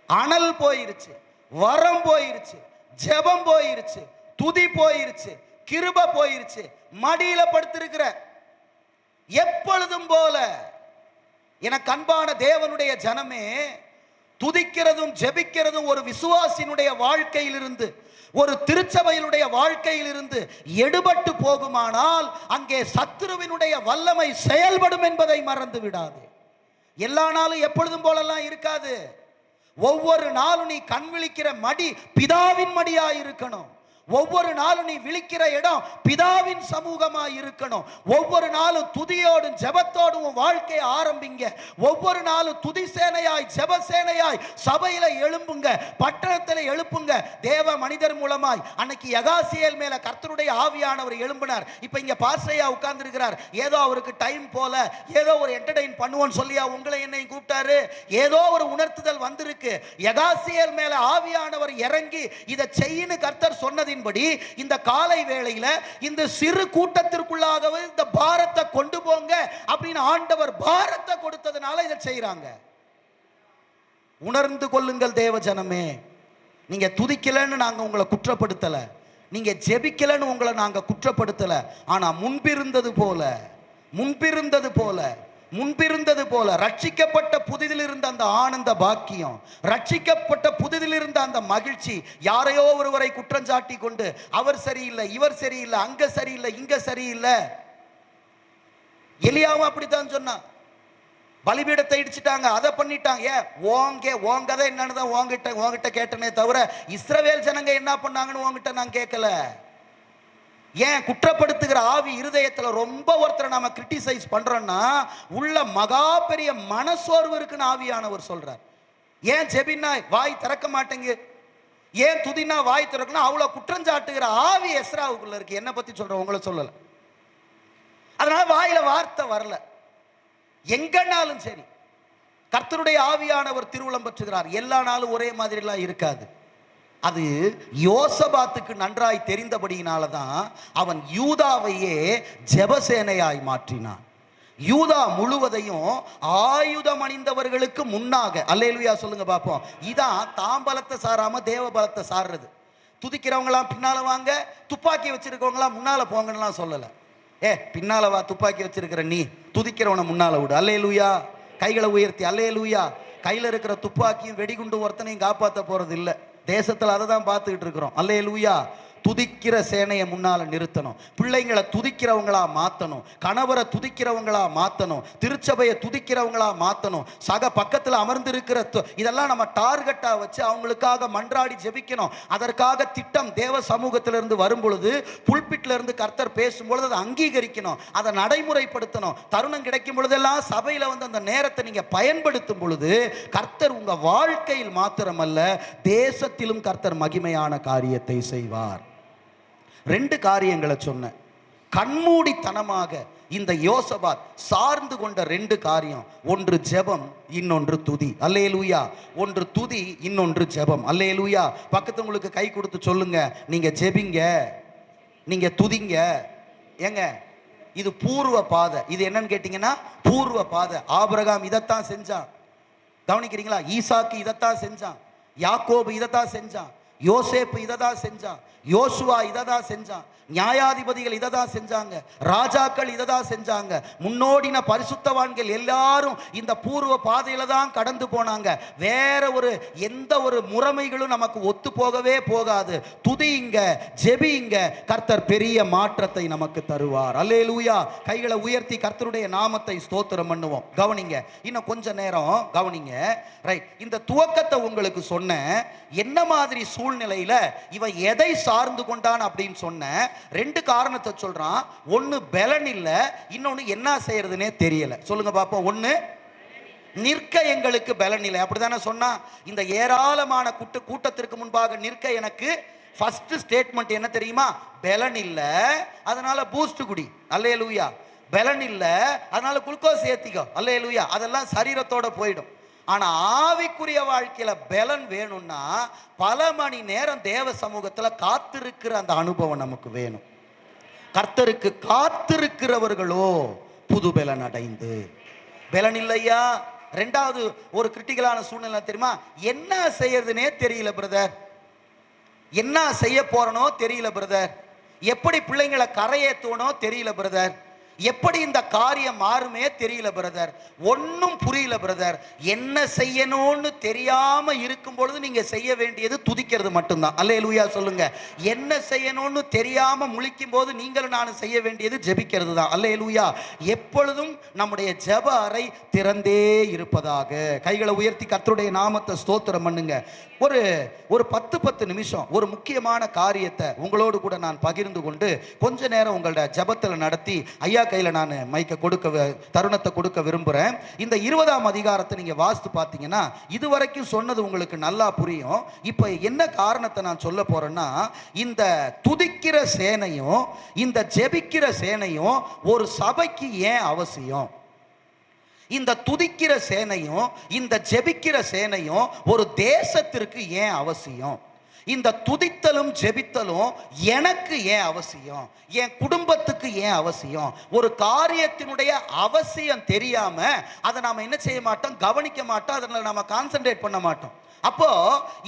Speaker 1: அனல் போயிருச்சு, வரம் போயிருச்சு, ஜெபம் போயிருச்சு, துதி போயிருச்சு, கிருப போயிருச்சு. மடியில படுத்திருக்கிற எப்பொழுதும் போல எனக்கு அன்பான தேவனுடைய ஜனமே, துதிக்கிறதும் ஜெபிக்கிறதும் ஒரு விசுவாசினுடைய வாழ்க்கையிலிருந்து, ஒரு திருச்சபையினுடைய வாழ்க்கையிலிருந்து எடுபட்டு போகுமானால் அங்கே சத்துருவினுடைய வல்லமை செயல்படும் என்பதை மறந்து விடாது. எல்லா நாளும் எப்பொழுதும் போலெல்லாம் இருக்காது. ஒவ்வொரு நாளும் நீ கண் விழிக்கிற மடி பிதாவின் மடியா இருக்கணும். ஒவ்வொரு நாளும் நீ விழிக்கிற இடம் பிதாவின் சமூகமா இருக்கணும். ஒவ்வொரு நாளும் துதியோடும் ஜெபத்தோடும் வாழ்க்கையை ஆரம்பிங்க. ஒவ்வொரு நாளும் துதி சேனையாய் ஜெப சேனையாய் சபையில எழும்புங்க, பட்டணத்தில் எழுப்புங்க. தேவ மனிதர் மூலமாய் அன்னைக்கு யகாசியேல் மேல கர்த்தருடைய ஆவியானவர் எழும்பினார். இப்ப இங்க பாஸ்ரையா உட்கார்ந்து இருக்கிறார். ஏதோ அவருக்கு டைம் போல, ஏதோ ஒரு என்டர்டெயின் பண்ணுவோன்னு சொல்லியா உங்களை என்னையும் கூப்பிட்டாரு? ஏதோ ஒரு உணர்த்துதல் வந்திருக்கு. யகாசியேல் மேல ஆவியானவர் இறங்கி இதை செய்யின்னு கர்த்தர் சொன்னதின் படி இந்த காலை வேளையில இந்த சிறு கூட்டத்திற்குள்ளாகவே இந்த பாரத்தை கொண்டு போங்க அப்படின்னு ஆண்டவர் பாரத்தை கொடுத்ததனால இதை செய்றாங்க. உணர்ந்து கொள்ளுங்கள் தேவ ஜனமே. நீங்க துதிக்கலன்னு நாங்க உங்களை குற்றப்படுத்தல, நீங்க ஜெபிக்கலன்னு உங்களை நாங்க குற்றப்படுத்தல. ஆனா முன்பிருந்தது போல ரட்சிக்கப்பட்ட புதிதில் இருந்த அந்த ஆனந்த பாக்கியம், ரட்சிக்கப்பட்ட புதிதில் இருந்த அந்த மகிழ்ச்சி, யாரையோ ஒருவரை குற்றஞ்சாட்டி கொண்டு அவர் சரியில்லை, இவர் சரியில்லை, அங்க சரியில்லை, இங்க சரியில்லை. எலியாவும் அப்படித்தான் சொன்னான். பலிபீடத்தை இடிச்சிட்டாங்க, அதை பண்ணிட்டாங்க. ஓங்கதை என்னன்னு உங்ககிட்ட கேட்டனே தவிர இஸ்ரவேல் ஜனங்க என்ன பண்ணாங்கன்னு உங்ககிட்ட நான் கேட்கல. ஏன் குற்றப்படுத்துகிற ஆவி இருதயத்தில் ரொம்ப ஒருத்தரை நாம கிரிட்டிசைஸ் பண்றோம்னா உள்ள மகா பெரிய மனசோர்வு இருக்குன்னு ஆவியானவர் சொல்றார். ஏன் ஜெபின்னா வாய் திறக்க மாட்டேங்க, ஏன் துதினா வாய் திறக்கணும், அவ்வளவு குற்றஞ்சாட்டுகிற ஆவி எஸ்ராவுக்குள்ள இருக்கு. என்ன பத்தி சொல்ற, உங்களை சொல்லல. அதனால வாயில வார்த்தை வரல. எங்கனாலும் சரி கர்த்தருடைய ஆவியானவர் திருவுளம் பெற்றுகிறார். எல்லா நாளும் ஒரே மாதிரி எல்லாம் இருக்காது. அது யோசபாத்துக்கு நன்றாய் தெரிந்தபடியினால தான் அவன் யூதாவையே ஜெபசேனையாய் மாற்றினான். யூதா முழுவதையும் ஆயுதம் அணிந்தவர்களுக்கு முன்னாக, அல்லேலூயா சொல்லுங்க பாப்போம். இதான் தாம்பலத்தை சாராம தேவ பலத்தை சாடுறது. துதிக்கிறவங்களாம் பின்னால வாங்க, துப்பாக்கி வச்சிருக்கவங்களாம் முன்னால போங்கன்னு சொல்லல. பின்னால வா, துப்பாக்கி வச்சிருக்கிற நீ துதிக்கிறவனை முன்னால விடு. அல்லேலூயா. கைகளை உயர்த்தி அல்லேலூயா. கையில இருக்கிற துப்பாக்கியும் வெடிகுண்டு ஒருத்தனையும் காப்பாற்ற போறது இல்லை. தேசத்தில் அதை தான் பார்த்துக்கிட்டு இருக்கிறோம். அல்லேலூயா. துதிக்கிற சேனையை முன்னால நிறுத்தணும். பிள்ளைங்களை துதிக்கிறவங்களா மாற்றணும். கணவரை துதிக்கிறவங்களா மாற்றணும். திருச்சபையை துதிக்கிறவங்களா மாற்றணும். சக பக்கத்தில் அமர்ந்திருக்கிற இதெல்லாம் நம்ம டார்கெட்டா வச்சு அவங்களுக்காக மன்றாடி ஜெபிக்கணும். அதற்காக திட்டம் தேவ சமூகத்திலிருந்து வரும் பொழுது, புல்பிட்ல இருந்து கர்த்தர் பேசும்பொழுது அதை அங்கீகரிக்கணும், அதை நடைமுறைப்படுத்தணும். தருணம் கிடைக்கும் பொழுதெல்லாம் சபையில வந்து அந்த நேரத்தை நீங்க பயன்படுத்தும் பொழுது கர்த்தர் உங்க வாழ்க்கையில் மாத்திரமல்ல தேசத்திலும் கர்த்தர் மகிமையான காரியத்தை செய்வார். ரெண்டு காரியங்களை சொன்ன. கண்மூடித்தனமாக இந்த யோசபாத் சார்ந்து கொண்ட ரெண்டு காரியம், ஒன்று ஜெபம், இன்னொன்று துதி. அல்லேலூயா. ஒன்று துதி, இன்னொன்று ஜெபம். அல்லேலூயா. பக்கத்து உங்களுக்கு கை கொடுத்து சொல்லுங்க, நீங்க ஜெபிங்க, நீங்க துதிங்க. ஏங்க இது பூர்வ பாதை. இது என்னன்னு கேட்டீங்கன்னா பூர்வ பாதை. ஆபிரகாம் இதைத்தான் செஞ்சான். கவனிக்கிறீங்களா? ஈசாக்கு இதைத்தான் செஞ்சான். யாக்கோபு இதைத்தான் செஞ்சான். யோசேப்பு இதைதான் செஞ்சான். யோசுவா இதைதான் செஞ்சான். நியாயாதிபதிகள் இதைதான் செஞ்சாங்க. ராஜாக்கள் இதைதான் செஞ்சாங்க. முன்னோடின பரிசுத்தவான்கள் எல்லாரும் இந்த பூர்வ பாதையில தான் கடந்து போனாங்க. வேற ஒரு எந்த ஒரு முறைமைகளும் நமக்கு ஒத்து போகவே போகாது. துதிங்க, ஜெபிங்க, கர்த்தர் பெரிய மாற்றத்தை நமக்கு தருவார். அல்லேலூயா. கைகளை உயர்த்தி கர்த்தருடைய நாமத்தை ஸ்தோத்திரம் பண்ணுவோம். கவனிங்க, இன்னும் கொஞ்ச நேரம் கவனிங்க. ரைட். இந்த துவக்கத்தை உங்களுக்கு சொன்ன, என்ன மாதிரி சூழ்நிலையில இவன் எதை சார்ந்து கொண்டான் அப்படின்னு சொன்ன ரெண்டு காரணத்தை சொல்றான். ஒன்னு பலன் இல்ல, இன்னொன்னு என்ன செய்யறதுனே தெரியல. சொல்லுங்க பாப்போம். ஒன்னு நிற்க எங்களுக்கு பலன் இல்லை, அப்படிதானே சொன்னா. இந்த ஏராளமான கூட்டத்திற்கு முன்பாக நிற்க எனக்கு ஃபர்ஸ்ட் ஸ்டேட்மெண்ட் என்ன தெரியுமா? பலன் இல்ல, அதனால பூஸ்ட் குடி. அல்லேலூயா. பலன் இல்ல, அதனால குளுக்கோஸ் ஏத்திக்கோ. அல்லேலூயா. அதெல்லாம் சரீரத்தோட போயிடும். ஆனா ஆவிக்குரிய வாழ்க்கையில பலன் வேணும்னா பல மணி நேரம் தேவ சமூகத்துல காத்திருக்கிற அந்த அனுபவம் நமக்கு வேணும். கர்த்தருக்கு காத்திருக்கிறவர்களோ புது பலன் அடைந்து. பலன் இல்லையா? ரெண்டாவது ஒரு கிரிட்டிக்கலான சூழ்நிலை தெரியுமா? என்ன செய்யறதுனே தெரியல பிரதர், என்ன செய்ய போறனோ தெரியல பிரதர், எப்படி பிள்ளைங்களை கரையேத்துவனோ தெரியல பிரதர், எப்படி இந்த காரியம் மாறுமே தெரியல பிரதர், ஒன்னும் புரியல பிரதர். என்ன செய்யணும்னு தெரியாம இருக்கும் பொழுது நீங்க செய்ய வேண்டியது துதிக்கிறது மட்டும்தான். அல்லேலூயா சொல்லுங்க. என்ன செய்யணும்னு தெரியாம முழிக்கும் போது நீங்களும் நானும் செய்ய வேண்டியது ஜெபிக்கிறது தான். அல்லேலூயா. எப்பொழுதும் நம்முடைய ஜெப அறை திறந்தே இருப்பதாக. கைகளை உயர்த்தி கர்த்தருடைய நாமத்தை ஸ்தோத்திரம் பண்ணுங்க. ஒரு 10 நிமிஷம் ஒரு முக்கியமான காரியத்தை உங்களோடு கூட நான் பகிர்ந்து கொண்டு கொஞ்ச நேரம் உங்களோட ஜெபத்தில் நடத்தி ஐயா கையில் நான் மைக்க தருணத்தை கொடுக்க விரும்புகிறேன். இந்த 20ஆம் அதிகாரத்தை நீங்கள் வாசித்து பார்த்தீங்கன்னா இதுவரைக்கும் சொன்னது உங்களுக்கு நல்லா புரியும். இப்போ என்ன காரணத்தை நான் சொல்ல போறேன்னா, இந்த துதிக்கிற சேனையும் இந்த ஜெபிக்கிற சேனையும் ஒரு சபைக்கு ஏன் அவசியம்? இந்த துதிக்கிற சேனையும் இந்த ஜெபிக்கிற சேனையும் ஒரு தேசத்திற்கு ஏன் அவசியம்? இந்த துதித்தலும் ஜெபித்தலும் எனக்கு ஏன் அவசியம்? என் குடும்பத்துக்கு ஏன் அவசியம்? ஒரு காரியத்தினுடைய அவசியம் தெரியாம அதை நாம என்ன செய்ய மாட்டோம், கவனிக்க மாட்டோம், அதில் நாம கான்சென்ட்ரேட் பண்ண மாட்டோம். அப்போ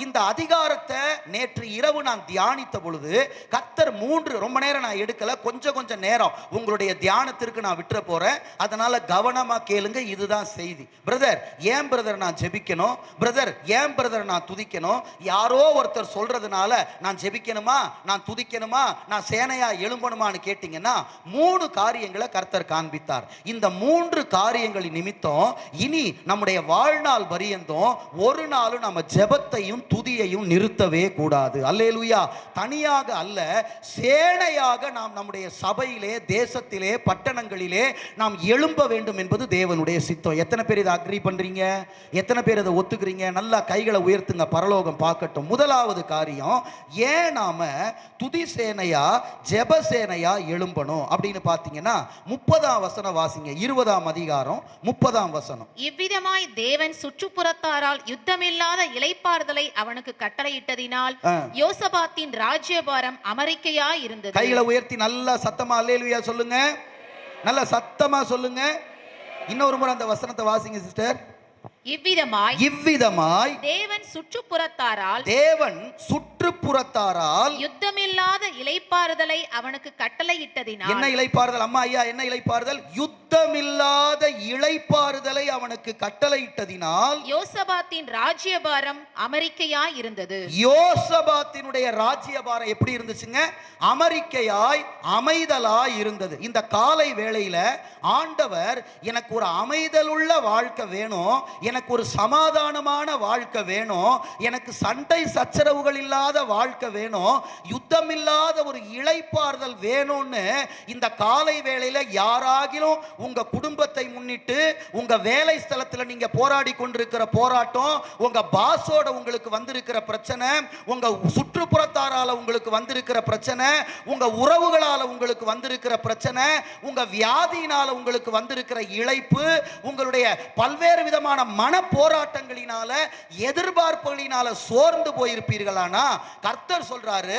Speaker 1: இந்த அதிகாரத்தை நேற்று இரவு நான் தியானித்த பொழுது கர்த்தர் 3 ரொம்ப நேரம் நான் எடுக்கல, கொஞ்சம் நேரம் உங்களுடைய தியானத்திற்கு நான் விட்டுற போறேன். அதனால கவனமா கேளுங்க. இதுதான் செய்தி. பிரதர் ஏன் பிரதர் நான் ஜெபிக்கணும்? பிரதர் ஏன் பிரதர் நான் துதிக்கணும்? யாரோ ஒருத்தர் சொல்றதுனால நான் ஜெபிக்கணுமா, நான் துதிக்கணுமா, நான் சேனையா எழும்பணுமான்னு கேட்டீங்கன்னா 3 காரியங்களை கர்த்தர் காண்பித்தார். இந்த 3 காரியங்களின் நிமித்தம் இனி நம்முடைய வாழ்நாள் பரியந்தம் ஒரு நாளும் நம்ம ஜெபத்தையும் துதியையும் நிறுத்தவே கூடாது. அல்லேலூயா. தனியாக அல்ல, சேனையாக நாம் நம்முடைய சபையிலே, தேசத்திலே, பட்டணங்களிலே நாம் எழும்ப வேண்டும் என்பது தேவனுடைய சித்தம். எத்தனை பேர் இதை அக்ரி பண்றீங்க? எத்தனை பேர் இதை ஒத்துக்கிறீங்க? நல்லா கைகளை உயர்த்துங்க, பரலோகம் பார்க்கட்டும். முதலாவது காரியம், ஏன் நாம துதி சேனையா ஜெப சேனையா எழும்பணும் அப்படின்னு பார்த்தீங்கன்னா 30ஆம் வசனம் வாசிங்க. 20ஆம் அதிகாரம் 30ஆம் வசனம்.
Speaker 2: இவ்விதமாய் தேவன் சுற்றுப்புறத்தாரால் யுத்தமில்லாத இளைப்பாறுதலை அவனுக்கு கட்டளையிட்டதினால் யோசபாத்தின் ராஜ்யபாரம் அமெரிக்கையாய் இருந்தது.
Speaker 1: கைகளை உயர்த்தி நல்லா சத்தமா அல்லேலூயா சொல்லுங்க. நல்லா சத்தமா சொல்லுங்க. இன்னொரு முறை அந்த வசனத்தை வாசிங்க சிஸ்டர். இவ்விதமாய் தேவன் சுற்றுப்புறத்தாரால்
Speaker 2: யுத்தமில்லாத இளைப்பாறுதலை அவனுக்கு கட்டளையிட்டதினால்.
Speaker 1: என்ன இளைப்பாறுதல் அம்மா ஐயா? என்ன இளைப்பாறுதல்? யுத்தமில்லாத இளைப்பாறுதலை அவனுக்கு கட்டளையிட்டதினால்
Speaker 2: யோசபாத்தின் ராஜ்யபாரம் அமெரிக்கையாய் இருந்தது.
Speaker 1: யோசபாத்தினுடைய ராஜ்யபாரம் எப்படி இருந்துச்சுங்க? அமெரிக்கையாய் அமைதலாய் இருந்தது. இந்த காலை வேளையில ஆண்டவர் எனக்கு ஒரு அமைதலுள்ள வாழ்க்கை வேணும், எனக்கு ஒரு சமாதானமான வாழ்க்கை வேணும், எனக்கு சண்டை சச்சரவுகள் இல்லாத வாழ்க்கை வேணும், யுத்தம் இல்லாத ஒரு இளைப்பாறுதல் வேணும்னு இந்த காலை வேளையில யாராகிலும் உங்க குடும்பத்தை முன்னிட்டு உங்க வேலை ஸ்தலத்தில் நீங்க போராடி கொண்டிருக்கிற போராட்டம், உங்க பாஸோட உங்களுக்கு வந்திருக்கிற பிரச்சனை, உங்க சுற்றுப்புறத்தாரால உங்களுக்கு வந்திருக்கிற பிரச்சனை, உங்க உறவுகளால உங்களுக்கு வந்திருக்கிற பிரச்சனை, உங்க வியாதியினால உங்களுக்கு வந்திருக்கிற இழைப்பு, உங்களுடைய பல்வேறு விதமான மன போராட்டங்களினால எதிர்பார்ப்புகளினால சோர்ந்து போயிருப்பீர்களானா கர்த்தர் சொல்றாரு,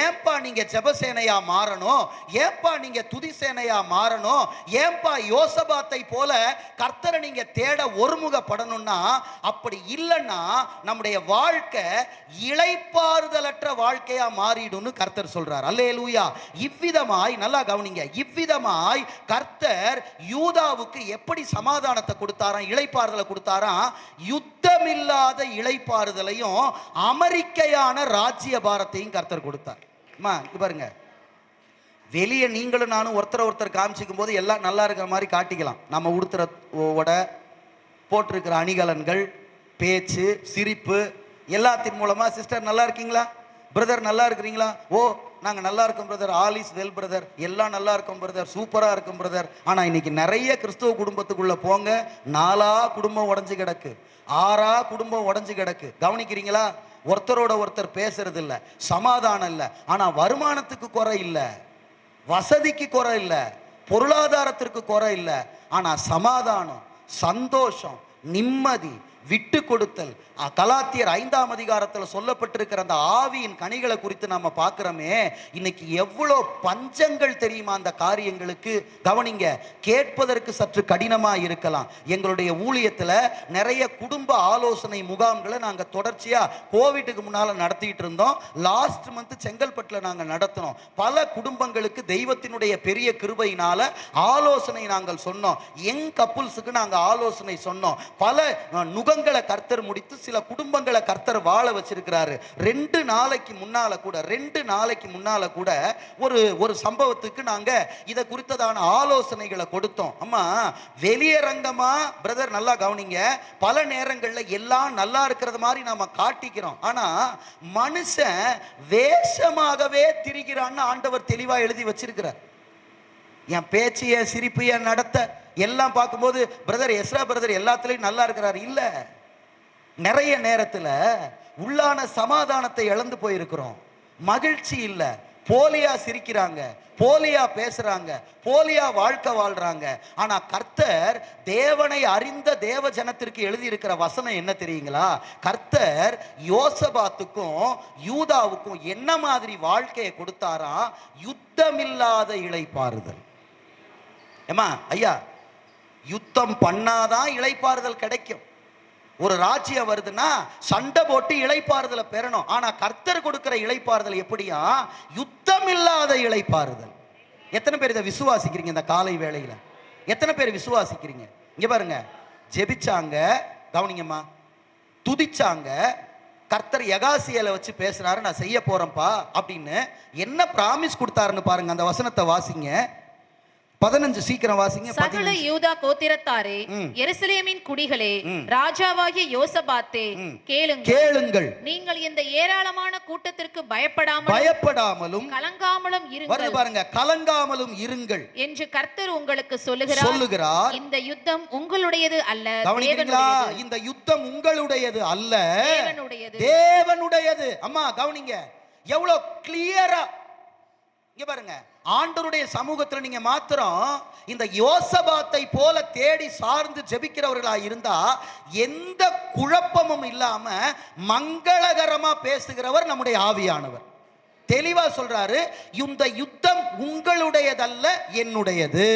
Speaker 1: ஏன்பா நீங்க ஜெபசேனையா மாறணும்? ஏன்பா நீங்க துதி சேனையா மாறணும்? ஏன்பா யோசபாத்தை போல கர்த்தரை நீங்க தேட ஒருமுகப்படணும்னா? அப்படி இல்லைன்னா நம்முடைய வாழ்க்கை இளைப்பாறுதலற்ற வாழ்க்கையா மாறிடும்னு கர்த்தர் சொல்றார். அல்லேலூயா. இவ்விதமாய் நல்லா கவனிங்க, இவ்விதமாய் கர்த்தர் யூதாவுக்கு எப்படி சமாதானத்தை கொடுத்தாராம், இளைப்பாறுதலை கொடுத்தாராம்? யுத்தமில்லாத இளைப்பாறுதலையும் அமெரிக்கையான ராஜ்ய பாரத்தையும் கர்த்தர் கொடுத்தார். பாருங்க, வெளியே நீங்களும் நானும் ஒருத்தர் காமிச்சிக்கும் போது எல்லாம் நல்லா இருக்கிற மாதிரி காட்டிக்கலாம். நம்ம உடுத்துற உடை, போட்டிருக்கிற அணிகலன்கள், பேச்சு, சிரிப்பு எல்லாத்தின் மூலமா சிஸ்டர் நல்லா இருக்கீங்களா, பிரதர் நல்லா இருக்கிறீங்களா, ஓ நாங்கள் நல்லா இருக்கோம் brother, all is well brother, எல்லாம் நல்லா இருக்கும் பிரதர், சூப்பராக இருக்கும் பிரதர். ஆனால் இன்னைக்கு நிறைய கிறிஸ்துவ குடும்பத்துக்குள்ள போங்க, 4 குடும்பம் உடஞ்சு கிடக்கு, 6 குடும்பம் உடஞ்சு கிடக்கு. கவனிக்கிறீங்களா? ஒருத்தரோட ஒருத்தர் பேசுறது இல்லை, சமாதானம் இல்லை. ஆனால் வருமானத்துக்கு குறை இல்லை, வசதிக்கு குறை இல்லை, பொருளாதாரத்திற்கு குறை இல்லை. ஆனால் சமாதானம், சந்தோஷம், நிம்மதி, விட்டு கொடுத்தல். கலாத்தியர் 5ஆம் அதிகாரத்தில் சொல்லப்பட்டிருக்கிற அந்த ஆவியின் கனிகளை குறித்து நாம பார்க்கிறோமே, இன்னைக்கு எவ்வளோ பஞ்சங்கள் தெரியுமா அந்த காரியங்களுக்கு. கவனிங்க, கேட்பதற்கு சற்று கடினமா இருக்கலாம். எங்களுடைய ஊழியத்தில் நிறைய குடும்ப ஆலோசனை முகாம்களை நாங்கள் தொடர்ச்சியா கோவிட்டுக்கு முன்னால நடத்திட்டு இருந்தோம். லாஸ்ட் மந்த் செங்கல்பட்டில் நாங்கள் நடத்தினோம். பல குடும்பங்களுக்கு தெய்வத்தினுடைய பெரிய கிருபையினால ஆலோசனை நாங்கள் சொன்னோம். யங் கப்புள்ஸுக்கு நாங்கள் ஆலோசனை சொன்னோம். பல நுகங்களை கர்த்தர் முடித்து சில குடும்பங்களை கர்த்தர் வாழ வச்சிருக்கிறாரு. 2 நாளைக்கு முன்னால கூட ஒரு சம்பவத்துக்கு நாங்க இதை குறித்ததான ஆலோசனைகளை கொடுத்தோம். அம்மா, வெளியரங்கமா பிரதர் நல்லா கவனிங்க, பல நேரங்களில் எல்லாம் நல்லா இருக்கிறது மாதிரி நாம காட்டிக்கிறோம். ஆனா மனுஷன் வேஷமாகவே திரிகிறான்னு ஆண்டவர் தெளிவா எழுதி வச்சிருக்கிறார். என் பேச்சு, என் சிரிப்பு, என் நடத்த எல்லாம் பார்க்கும்போது பிரதர் எஸ்ரா பிரதர் எல்லாத்துலயும் நல்லா இருக்கிறார் இல்ல. நிறைய நேரத்தில் உள்ளான சமாதானத்தை இழந்து போயிருக்கிறோம். மகிழ்ச்சி இல்ல, போலியா சிரிக்கிறாங்க, போலியா பேசுறாங்க, போலியா வாழ்க்கை வாழ்றாங்க. ஆனா கர்த்தர் தேவனை அறிந்த தேவ ஜனத்திற்கு எழுதி இருக்கிற வசனம் என்ன தெரியுங்களா? கர்த்தர் யோசபாத்துக்கும் யூதாவுக்கும் என்ன மாதிரி வாழ்க்கையை கொடுத்தாரா? யுத்தமில்லாத இளைப்பாறுதல். ஏமா ஐயா, யுத்தம் பண்ணாதான் இளைப்பாறுதல் கிடைக்கும். ஒரு ராஜ்யம் வருதுன்னா சண்டை போட்டு இளைப்பாறுதலை பெறணும். ஆனா கர்த்தர் கொடுக்கிற இளைப்பாறுதல் எப்படியா? யுத்தம் இல்லாத இளைப்பாறுதல். எத்தனை பேர் இதை விசுவாசிக்கிறீங்க? இந்த காலை வேளையில எத்தனை பேர் விசுவாசிக்கிறீங்க? இங்க பாருங்க, ஜெபிச்சாங்க, கவனிங்கம்மா, துதிச்சாங்க. கர்த்தர் யகாசியலை வச்சு பேசுறாரு, நான் செய்ய போறேன்ப்பா அப்படின்னு என்ன பிராமிஸ் கொடுத்தாருன்னு பாருங்க. அந்த வசனத்தை வாசிங்க. 15 சீக்கிரம் வாசிங்க.
Speaker 2: சகல யூதா கோத்திரத்தாரே, எருசலேமின் குடிகளே, ராஜாவாகிய யோசபாத்தே, கேளுங்கள். நீங்கள் இந்த ஏராளமான கூட்டத்திற்கு பயப்படாமலும் கலங்காமலும் இருங்கள்.
Speaker 1: பாருங்க, கலங்காமலும் இருங்கள்
Speaker 2: என்று கர்த்தர் உங்களுக்கு சொல்லுகிறார். இந்த யுத்தம் உங்களுடையது அல்ல, தேவனுடையது.
Speaker 1: இந்த யுத்தம் உங்களுடையது அல்ல, தேவனுடையது. அம்மா கவனிங்க, எவ்வளவு கிளியரா. இங்க பாருங்க, ஆண்டவருடைய சமூகத்தில் நீங்க மாத்திரம் இந்த யோசபாத்தை போல தேடி சார்ந்து ஜெபிக்கிறவர்களா இருந்தா எந்த குழப்பமும் இல்லாம மங்களகரமா பேசுகிறவர் நம்முடைய ஆவியானவர். தெளிவா சொல்றாரு, இந்த யுத்தம் உங்களுடையதல்ல, என்னுடையது.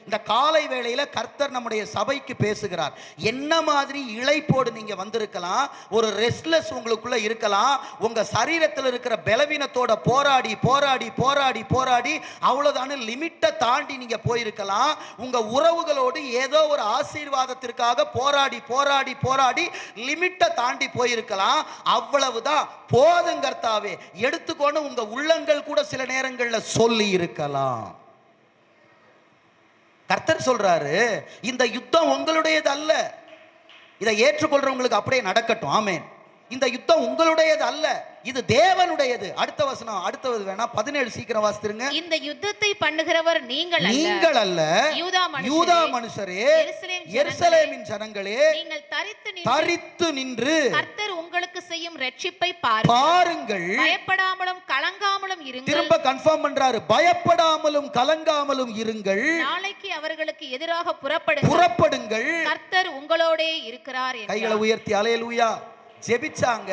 Speaker 1: இந்த காலை வேளையில கர்த்தர் நம்முடைய சபைக்கு பேசுகிறார். என்ன மாதிரி இளைப்போடு நீங்க வந்திருக்கலாம், ஒரு ரெஸ்ட்லெஸ் உங்களுக்குள்ள இருக்கலாம். உங்க சரீரத்தில் இருக்கிற பலவீனத்தோட போராடி போராடி போராடி போராடி அவ்வளவுதான லிமிட்டை தாண்டி நீங்க போயிருக்கலாம். உங்க உறவுகளோடு ஏதோ ஒரு ஆசீர்வாதத்திற்காக போராடி போராடி போராடி லிமிட்டை தாண்டி போயிருக்கலாம். அவ்வளவுதான், போதும் கர்த்தாவே எடுத்துக்கொண்டு உங்க உள்ளங்கள் கூட சில நேரங்களில் சொல்லி இருக்கலாம். கர்த்தர் சொல்றாரு, இந்த யுத்தம் உங்களுடையது அல்ல. இதை ஏற்றுக்கொள்றவங்களுக்கு அப்படியே நடக்கட்டும், ஆமென். இந்த யுத்தம் உங்களுடையது அல்ல, இது தேவனுடையது. அடுத்த வசனம், அடுத்தது வேணா 17 சீக்கிரம் வாசித்துருங்க.
Speaker 2: இந்த யுத்தத்தை பண்ணுகிறவர் நீங்கள்
Speaker 1: அல்ல, யூதா மனுஷரே, எருசலேமின் ஜனங்களே, நீங்கள் தரித்து நின்று
Speaker 2: கர்த்தர் உங்களுக்கு செய்யும் ரட்சிப்பை
Speaker 1: பாருங்கள்.
Speaker 2: பயப்படாமலும் கலங்காமலும் இருங்கள்.
Speaker 1: திரும்ப கன்ஃபார்ம் பண்றாரு, பயப்படாமலும் கலங்காமலும் இருங்கள்.
Speaker 2: நாளைக்கு அவர்களுக்கு எதிராக
Speaker 1: புறப்படுங்கள்,
Speaker 2: கர்த்தர் உங்களோடே இருக்கிறார்.
Speaker 1: கைகளை உயர்த்தி அல்லேலூயா. ஜெபிச்சாங்க,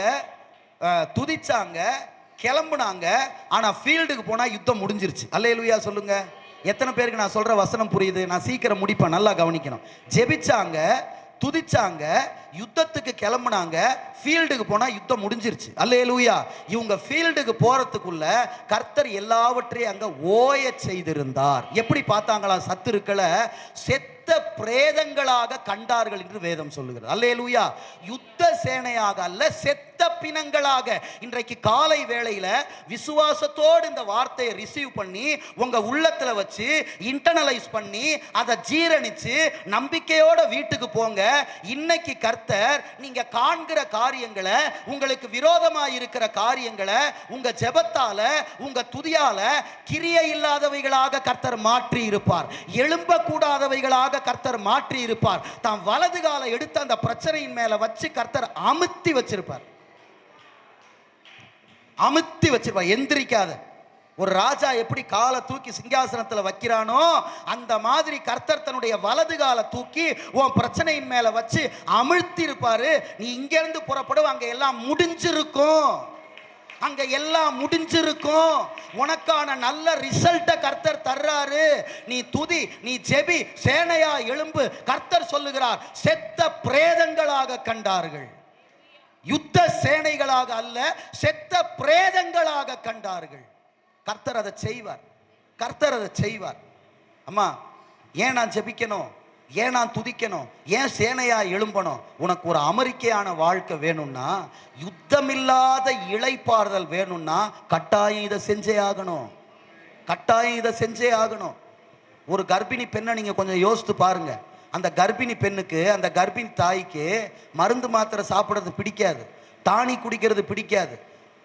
Speaker 1: துதிச்சாங்க, கிளம்புனாங்க. ஆனா ஃபீல்டுக்கு போனா யுத்தம் முடிஞ்சிருச்சு. அல்லேலூயா சொல்லுங்க. எத்தனை பேருக்கு நான் சொல்ற வசனம் புரியுது? நான் சீக்கிரம் முடிப்பேன், நல்லா கவனிக்கணும். ஜெபிச்சாங்க, துதிச்சாங்க, யுத்தத்துக்கு கிளம்புனாங்க, ஃபீல்டுக்கு போனா யுத்தம் முடிஞ்சிருச்சு. அல்லேலூயா. இவங்க ஃபீல்டுக்கு போறதுக்குள்ள கர்த்தர் எல்லாவற்றையும் அங்க ஓய செய்திருந்தார். எப்படி பார்த்தாங்களா? சத்துருக்களை செத்த பிரேதங்களாக கண்டார்கள் என்று வேதம் சொல்லுகிறது. அல்லேலூயா. யுத்த சேனையாக அல்ல, செத்த பிணங்களாக. இன்றைக்கு காலை வேளையில விசுவாசத்தோடு இந்த வார்த்தையை ரிசீவ் பண்ணி உங்க உள்ளத்துல வச்சு இன்டர்னலைஸ் பண்ணி அதை ஜீரணிச்சு நம்பிக்கையோட வீட்டுக்கு போங்க. இன்னைக்கு கர்த்தர் நீங்க காண்கிற காரியங்களை, உங்களுக்கு விரோதமாக இருக்கிற காரியங்களை உங்க ஜெபத்தால, உங்க துதியால கிரியை இல்லாதவைகளாக கர்த்தர் மாற்றி இருப்பார். எழும்ப கூடாதவைகளாக கர்த்தர் மாற்றி இருப்பார். தான் வலது கால எடுத்து அந்த பிரச்சனையின் மேல வச்சு கர்த்தர் அமுத்தி வச்சிருப்பார். எந்திரிக்காத. ஒரு ராஜா எப்படி காலை தூக்கி சிங்காசனத்துல வைக்கிறானோ அந்த மாதிரி கர்த்தர் தன்னுடைய வலது காலை தூக்கி உன் பிரச்சனையின் மேல வச்சு அமிழ்த்தி இருப்பாரு. நீ இங்க இருந்து புறப்படும், அங்க எல்லாம் முடிஞ்சிருக்கும், அங்க எல்லாம் முடிஞ்சிருக்கும். உனக்கான நல்ல ரிசல்ட்டை கர்த்தர் தர்றாரு. நீ துதி, நீ ஜெபி, சேனையா எழும்பு. கர்த்தர் சொல்லுகிறார், செத்த பிரேதங்களாக கண்டார்கள், யுத்த சேனைகளாக அல்ல, செத்த பிரேதங்களாக கண்டார்கள். கர்த்தர் அதை செய்வார், கர்த்தர் அதை செய்வார். அம்மா, ஏன் நான் ஜெபிக்கணும், ஏன் நான் துதிக்கணும், ஏன் சேனையா எழும்பணும்? உனக்கு ஒரு அமெரிக்கையான வாழ்க்கை வேணும்னா, யுத்தமில்லாத இளைப்பாறுதல் வேணும்னா கட்டாயம் இதை செஞ்சே ஆகணும், கட்டாயம் இதை செஞ்சே ஆகணும். ஒரு கர்ப்பிணி பெண்ணை நீங்க கொஞ்சம் யோசித்து பாருங்க. அந்த கர்ப்பிணி பெண்ணுக்கு, அந்த கர்ப்பிணி தாய்க்கு மருந்து மாத்திரை சாப்பிட்றது பிடிக்காது, டானி குடிக்கிறது பிடிக்காது.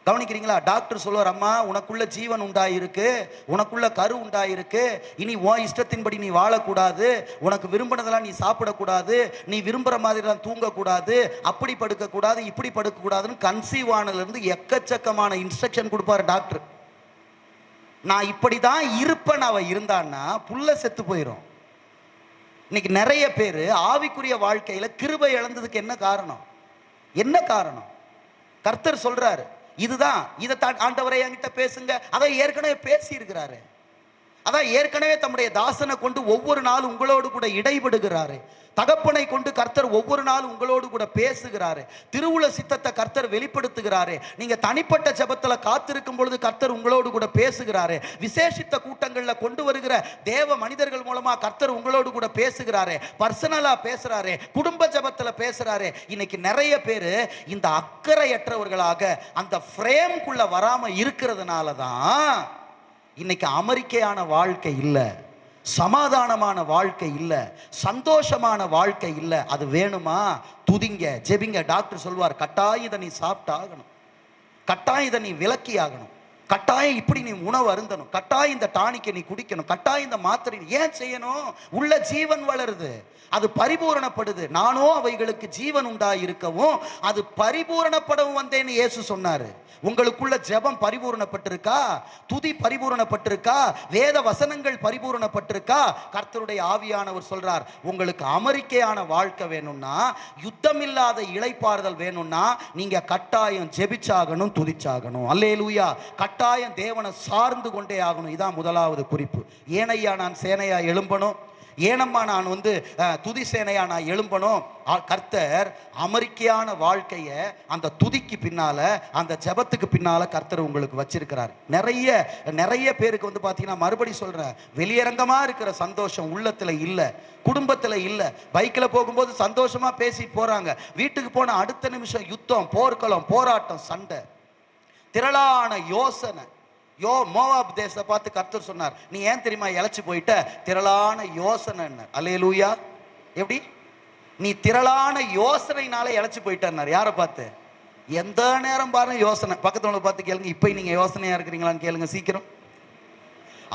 Speaker 1: கவனிக்கிறீங்களா? டாக்டர் சொல்லுவார், அம்மா உனக்குள்ள ஜீவன் உண்டாயிருக்கு, உனக்குள்ள கரு உண்டாயிருக்கு, இனி உன் இஷ்டத்தின்படி நீ வாழக்கூடாது, உனக்கு விரும்பினதெல்லாம் நீ சாப்பிடக்கூடாது, நீ விரும்புகிற மாதிரிலாம் தூங்கக்கூடாது, அப்படி படுக்கக்கூடாது, இப்படி படுக்கக்கூடாதுன்னு கன்சீவ் ஆனதுலேருந்து எக்கச்சக்கமான இன்ஸ்ட்ரக்ஷன் கொடுப்பாரு டாக்டர். நான் இப்படி தான் இருப்பேன் அவ இருந்தான்னா புள்ள செத்து போயிடும். இன்னைக்கு நிறைய பேர் ஆவிக்குரிய வாழ்க்கையில கிருபை இழந்ததுக்கு என்ன காரணம்? என்ன காரணம்? கர்த்தர் சொல்றாரு, இதுதான், இதை ஆண்டவரை என்கிட்ட பேசுங்க. அதான் ஏற்கனவே பேசி இருக்கிறாரு, அதான் ஏற்கனவே தம்முடைய தாசனை கொண்டு ஒவ்வொரு நாளும் உங்களோடு கூட இடைபடுகிறாரு. தகப்பனை கொண்டு கர்த்தர் ஒவ்வொரு நாளும் உங்களோடு கூட பேசுகிறாரு. திருவுள சித்தத்தை கர்த்தர் வெளிப்படுத்துகிறாரு. நீங்க தனிப்பட்ட ஜெபத்துல காத்திருக்கும் பொழுது கர்த்தர் உங்களோடு கூட பேசுகிறாரு. விசேஷித்த கூட்டங்கள்ல கொண்டு வருகிற தேவ மனிதர்கள் மூலமா கர்த்தர் உங்களோடு கூட பேசுகிறாரு. பர்சனலா பேசுறாரு, குடும்ப ஜெபத்துல பேசுறாரு. இன்னைக்கு நிறைய பேரு இந்த அக்கறையற்றவர்களாக அந்த ஃப்ரேம்குள்ள வராம இருக்கிறதுனால தான் இன்னைக்கு அமெரிக்கையான வாழ்க்கை இல்லை, சமாதானமான வாழ்க்கை இல்லை, சந்தோஷமான வாழ்க்கை இல்லை. அது வேணுமா? துதிங்க, ஜெபிங்க. டாக்டர் சொல்வார், கட்டாயம் இதை நீ சாப்பிட்டாகணும், கட்டாயம் இதை நீ விலக்கி ஆகணும், கட்டாயம் இப்படி நீ உணவு அருந்தணும், கட்டாயம் இந்த டானிக்கை நீ குடிக்கணும், கட்டாயம் இந்த மாத்திரை. ஏன் செய்யணும்? உள்ள ஜீவன் வளருது, அது பரிபூரணப்படுது. நானோ அவைகளுக்கு ஜீவன் உண்டாயிருக்கவும் அது பரிபூரணப்படவும் வந்தேன்னு இயேசு சொன்னாரு. உங்களுக்குள்ள ஜெபம் பரிபூரணப்பட்டிருக்கா? துதி பரிபூரணப்பட்டிருக்கா? வேத வசனங்கள் பரிபூரணப்பட்டிருக்கா? கர்த்தருடைய ஆவியானவர் சொல்றார், உங்களுக்கு அமெரிக்கையான வாழ்க்கை வேணும்னா, யுத்தமில்லாத இளைப்பாறுதல் வேணும்னா நீங்க கட்டாயம் ஜெபிச்சாகணும், துதிச்சாகணும். அல்லேலூயா. கட்டாயம் தேவனை சார்ந்து கொண்டே ஆகணும். இதான் முதலாவது குறிப்பு. ஏனையா நான் சேனையா எழும்பணும், ஏனம்மா நான் துதி சேனையா நான் எழும்பணும். கர்த்தர் அமெரிக்கையான வாழ்க்கையை அந்த துதிக்கு பின்னால, அந்த ஜெபத்துக்கு பின்னால கர்த்தர் உங்களுக்கு வச்சிருக்கிறார். நிறைய பேருக்கு பார்த்தீங்கன்னா, மறுபடி சொல்றேன், வெளியரங்கமா இருக்கிற சந்தோஷம் உள்ளத்துல இல்லை, குடும்பத்துல இல்லை. பைக்கில் போகும்போது சந்தோஷமா பேசிட்டு போறாங்க, வீட்டுக்கு போன அடுத்த நிமிஷம் யுத்தம், போர்க்களம், போராட்டம், சண்டை, திரளான யோசனை. மோவாப் தேசத்தை பார்த்து கர்த்தர் சொன்னார், நீ ஏன் தெரியுமா இழைச்சு போயிட்ட? திரளான யோசனை. அல்லேலூயா. எப்படி? நீ திரளான யோசனைனால இழைச்சு போயிட்டார். யாரை பார்த்து? எந்த நேரம் பாருங்க யோசனை. பக்கத்துல பார்த்து கேளுங்க, இப்ப நீங்க யோசனையா இருக்கிறீங்களான்னு கேளுங்க சீக்கிரம்.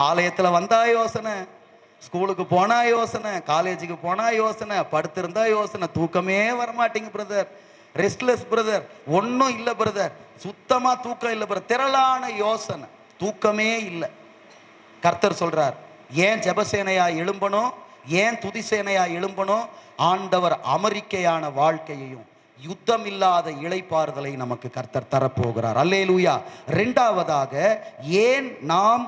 Speaker 1: ஆலயத்துல வந்தா யோசனை, ஸ்கூலுக்கு போனா யோசனை, காலேஜுக்கு போனா யோசனை, படுத்திருந்தா யோசனை, தூக்கமே வரமாட்டேங்க பிரதர், ரெஸ்ட்லெஸ் பிரதர், ஒன்றும் இல்லை பிரதர், சுத்தமா தூக்கம் இல்லை பிரதர், திரளான யோசனை, தூக்கமே இல்லை. கர்த்தர் சொல்றார், ஏன் ஜெபசேனையா எழும்பணும், ஏன் துதிசேனையா எழும்பணும்? ஆண்டவர் அமெரிக்கையான வாழ்க்கையையும் யுத்தம் இல்லாத இளைப்பாறுதலை நமக்கு கர்த்தர் தரப்போகிறார். அல்லேலூயா. இரண்டாவதாக, ஏன் நாம்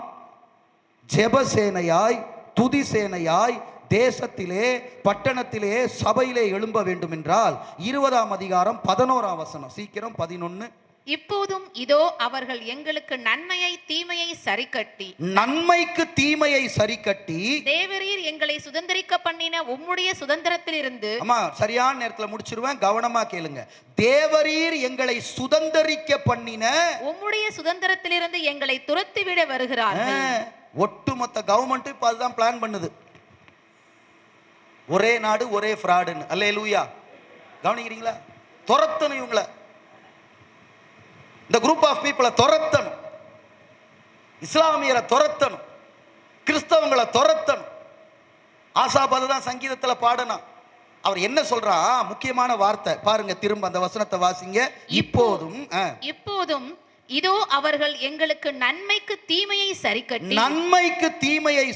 Speaker 1: ஜெபசேனையாய் துதிசேனையாய் தேசத்திலே, பட்டணத்திலே, சபையிலே எழும்ப வேண்டும் என்றால் 20ஆம் அதிகாரம் 11ஆம் வசனம். சீக்கிரம் 11.
Speaker 2: இப்போதும் இதோ அவர்கள் எங்களுக்கு நன்மையை தீமையை சரிக்கட்டி,
Speaker 1: நன்மைக்கு தீமையை சரிக்கட்டி,
Speaker 2: தேவரீர் எங்களை சுதந்திரிக்க பண்ணின உம்முடைய சுதந்திரத்திலிருந்து. அம்மா, சரியான நேரத்தில் முடிச்சிருவேன், கவனமா கேளுங்க. தேவரீர் எங்களை சுதந்திரிக்க பண்ணின உம்முடைய சுதந்திரத்திலிருந்து எங்களை துரத்திவிட வருகிறார்கள். ஒட்டுமொத்த கவர்மெண்ட் இப்ப அதுதான் பிளான் பண்ணுது. ஒரே நாடு ஒரே ஃப்ராடுன்னு. அல்லேலூயா. கவனிக்கிறீங்களா? துரத்தணும் இவங்கள, இந்த குரூப் ஆஃப் பீப்புளை துரத்தணும், இஸ்லாமியரை துரத்தணும், கிறிஸ்தவங்களை துரத்தணும். ஆசாபாது தான் சங்கீதத்தில் பாடணும். அவர் என்ன சொல்றான்? முக்கியமான வார்த்தை பாருங்க, திரும்ப அந்த வசனத்தை வாசிங்க. இப்போதும் இதோ அவர்கள் எங்களுக்கு நன்மைக்கு தீமையை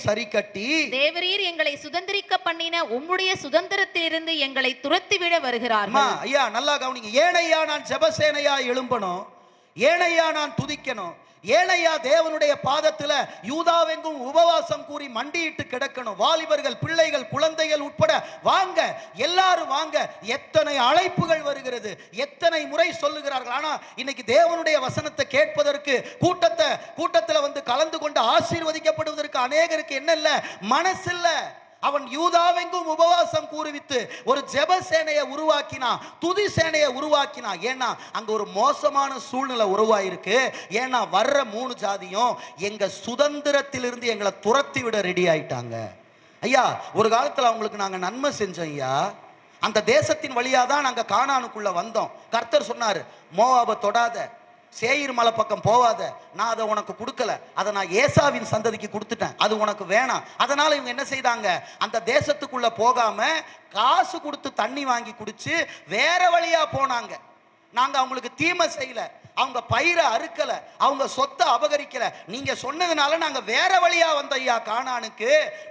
Speaker 2: சரிக்கட்டி தேவரீர் எங்களை சுதந்திரிக்க பண்ணின உம்முடைய சுதந்திரத்திலிருந்து எங்களை துரத்திவிட வருகிறார்கள்.
Speaker 1: ஐயா நல்லா கவனிங்க. ஏனையா நான் ஜெபசேனையா எழும்பணும், ஏனையா நான் துதிக்கணும், ஏனையா தேவனுடைய பாதத்துல யூதாவெங்கும் உபவாசம் கூறி மண்டியிட்டு கிடக்கணும், வாலிபர்கள் பிள்ளைகள் குழந்தைகள் உட்பட வாங்க எல்லாரும் வாங்க. எத்தனை அழைப்புகள் வருகிறது, எத்தனை முறை சொல்லுகிறார்கள். ஆனா இன்னைக்கு தேவனுடைய வசனத்தை கேட்பதற்கு கூட்டத்துல வந்து கலந்து கொண்டு ஆசீர்வதிக்கப்படுவதற்கு அநேகருக்கு என்ன இல்ல, மனசு இல்ல. அவன் யூதாவெங்கும் உபவாசம் கூறுவித்து ஒரு ஜெப சேனையை உருவாக்கினா, துதி சேனையை உருவாக்கினா. ஏன்னா அங்க ஒரு மோசமான சூழ்நிலை உருவாயிருக்கு. ஏன்னா வர்ற 3 ஜாதியும் எங்க சுதந்திரத்திலிருந்து எங்களை துரத்தி விட ரெடி ஆயிட்டாங்க. ஐயா ஒரு காலத்துல அவங்களுக்கு நாங்க நன்மை செஞ்சோம் ஐயா. அந்த தேசத்தின் வழியா தான் நாங்க கானானுக்குள்ள வந்தோம். கர்த்தர் சொன்னாரு, மோவாபை தொடாத, சேயீர் மலை பக்கம் போவாத, நான் அதை உனக்கு கொடுக்கல, அதை நான் ஏசாவின் சந்ததிக்கு கொடுத்துட்டேன், அது உனக்கு வேணாம். அதனால இவங்க என்ன செய்தாங்க, அந்த தேசத்துக்குள்ள போகாம காசு கொடுத்து தண்ணி வாங்கி குடிச்சு வேற வழியா போனாங்க. நாங்க அவங்களுக்கு தீமை செய்யல, அவங்க பயிரை அறுக்கல, அவங்க சொத்தை அபகரிக்கல. நீங்க சொன்னதுனால நாங்க வேற வழியா வந்த ஐயா கானானுக்கு.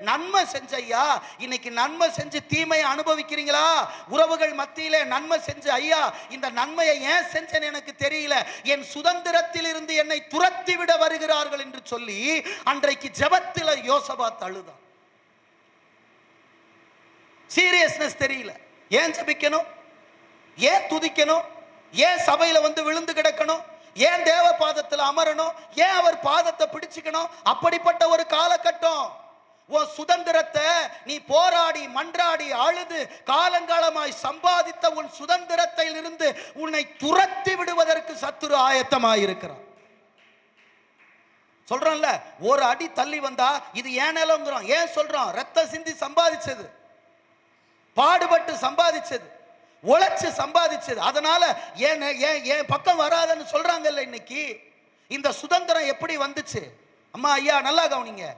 Speaker 1: நன்மை செஞ்ச ஐயா, இன்னைக்கு நன்மை செஞ்சு தீமையை அனுபவிக்கிறீங்களா? உறவுகள் மத்தியிலே நன்மை செஞ்சு ஐயா இந்த நன்மையை ஏன் செஞ்சேன்னு எனக்கு தெரியல, என் சுதந்திரத்தில் இருந்து என்னை துரத்தி விட வருகிறார்கள் என்று சொல்லி அன்றைக்கு ஜெபத்தில் யோசபாத் அழுதான். சீரியஸ்னஸ் தெரியல. ஏன் ஜெபிக்கணும், ஏன் துதிக்கணும், ஏன் சபையில வந்து விழுந்து கிடக்கணும், ஏன் தேவ பாதத்தில் அமரணும், ஏன் அவர் பாதத்தை பிடிச்சுக்கணும்? அப்படிப்பட்ட ஒரு காலகட்டம். உன் சுதந்திரத்தை நீ போராடி மன்றாடி அழுது காலங்காலமாய் சம்பாதித்த உன் சுதந்திரத்தில் இருந்து உன்னை துரத்தி விடுவதற்கு சத்துரு ஆயத்தமாயிருக்கிறான். சொல்றோம்ல, ஒரு அடி தள்ளி வந்தா இது ஏன் நிலங்கிறோம். ஏன் சொல்றோம்? ரத்த சிந்தி சம்பாதிச்சது, பாடுபட்டு சம்பாதிச்சது, உழைச்சு சம்பாதிச்சது. அதனால ஏன் பக்கம் வராதன்னு சொல்றாங்கல்ல. இன்னைக்கு இந்த சுதந்திரம் எப்படி வந்துச்சு? அம்மா ஐயா நல்லா கவனிங்க,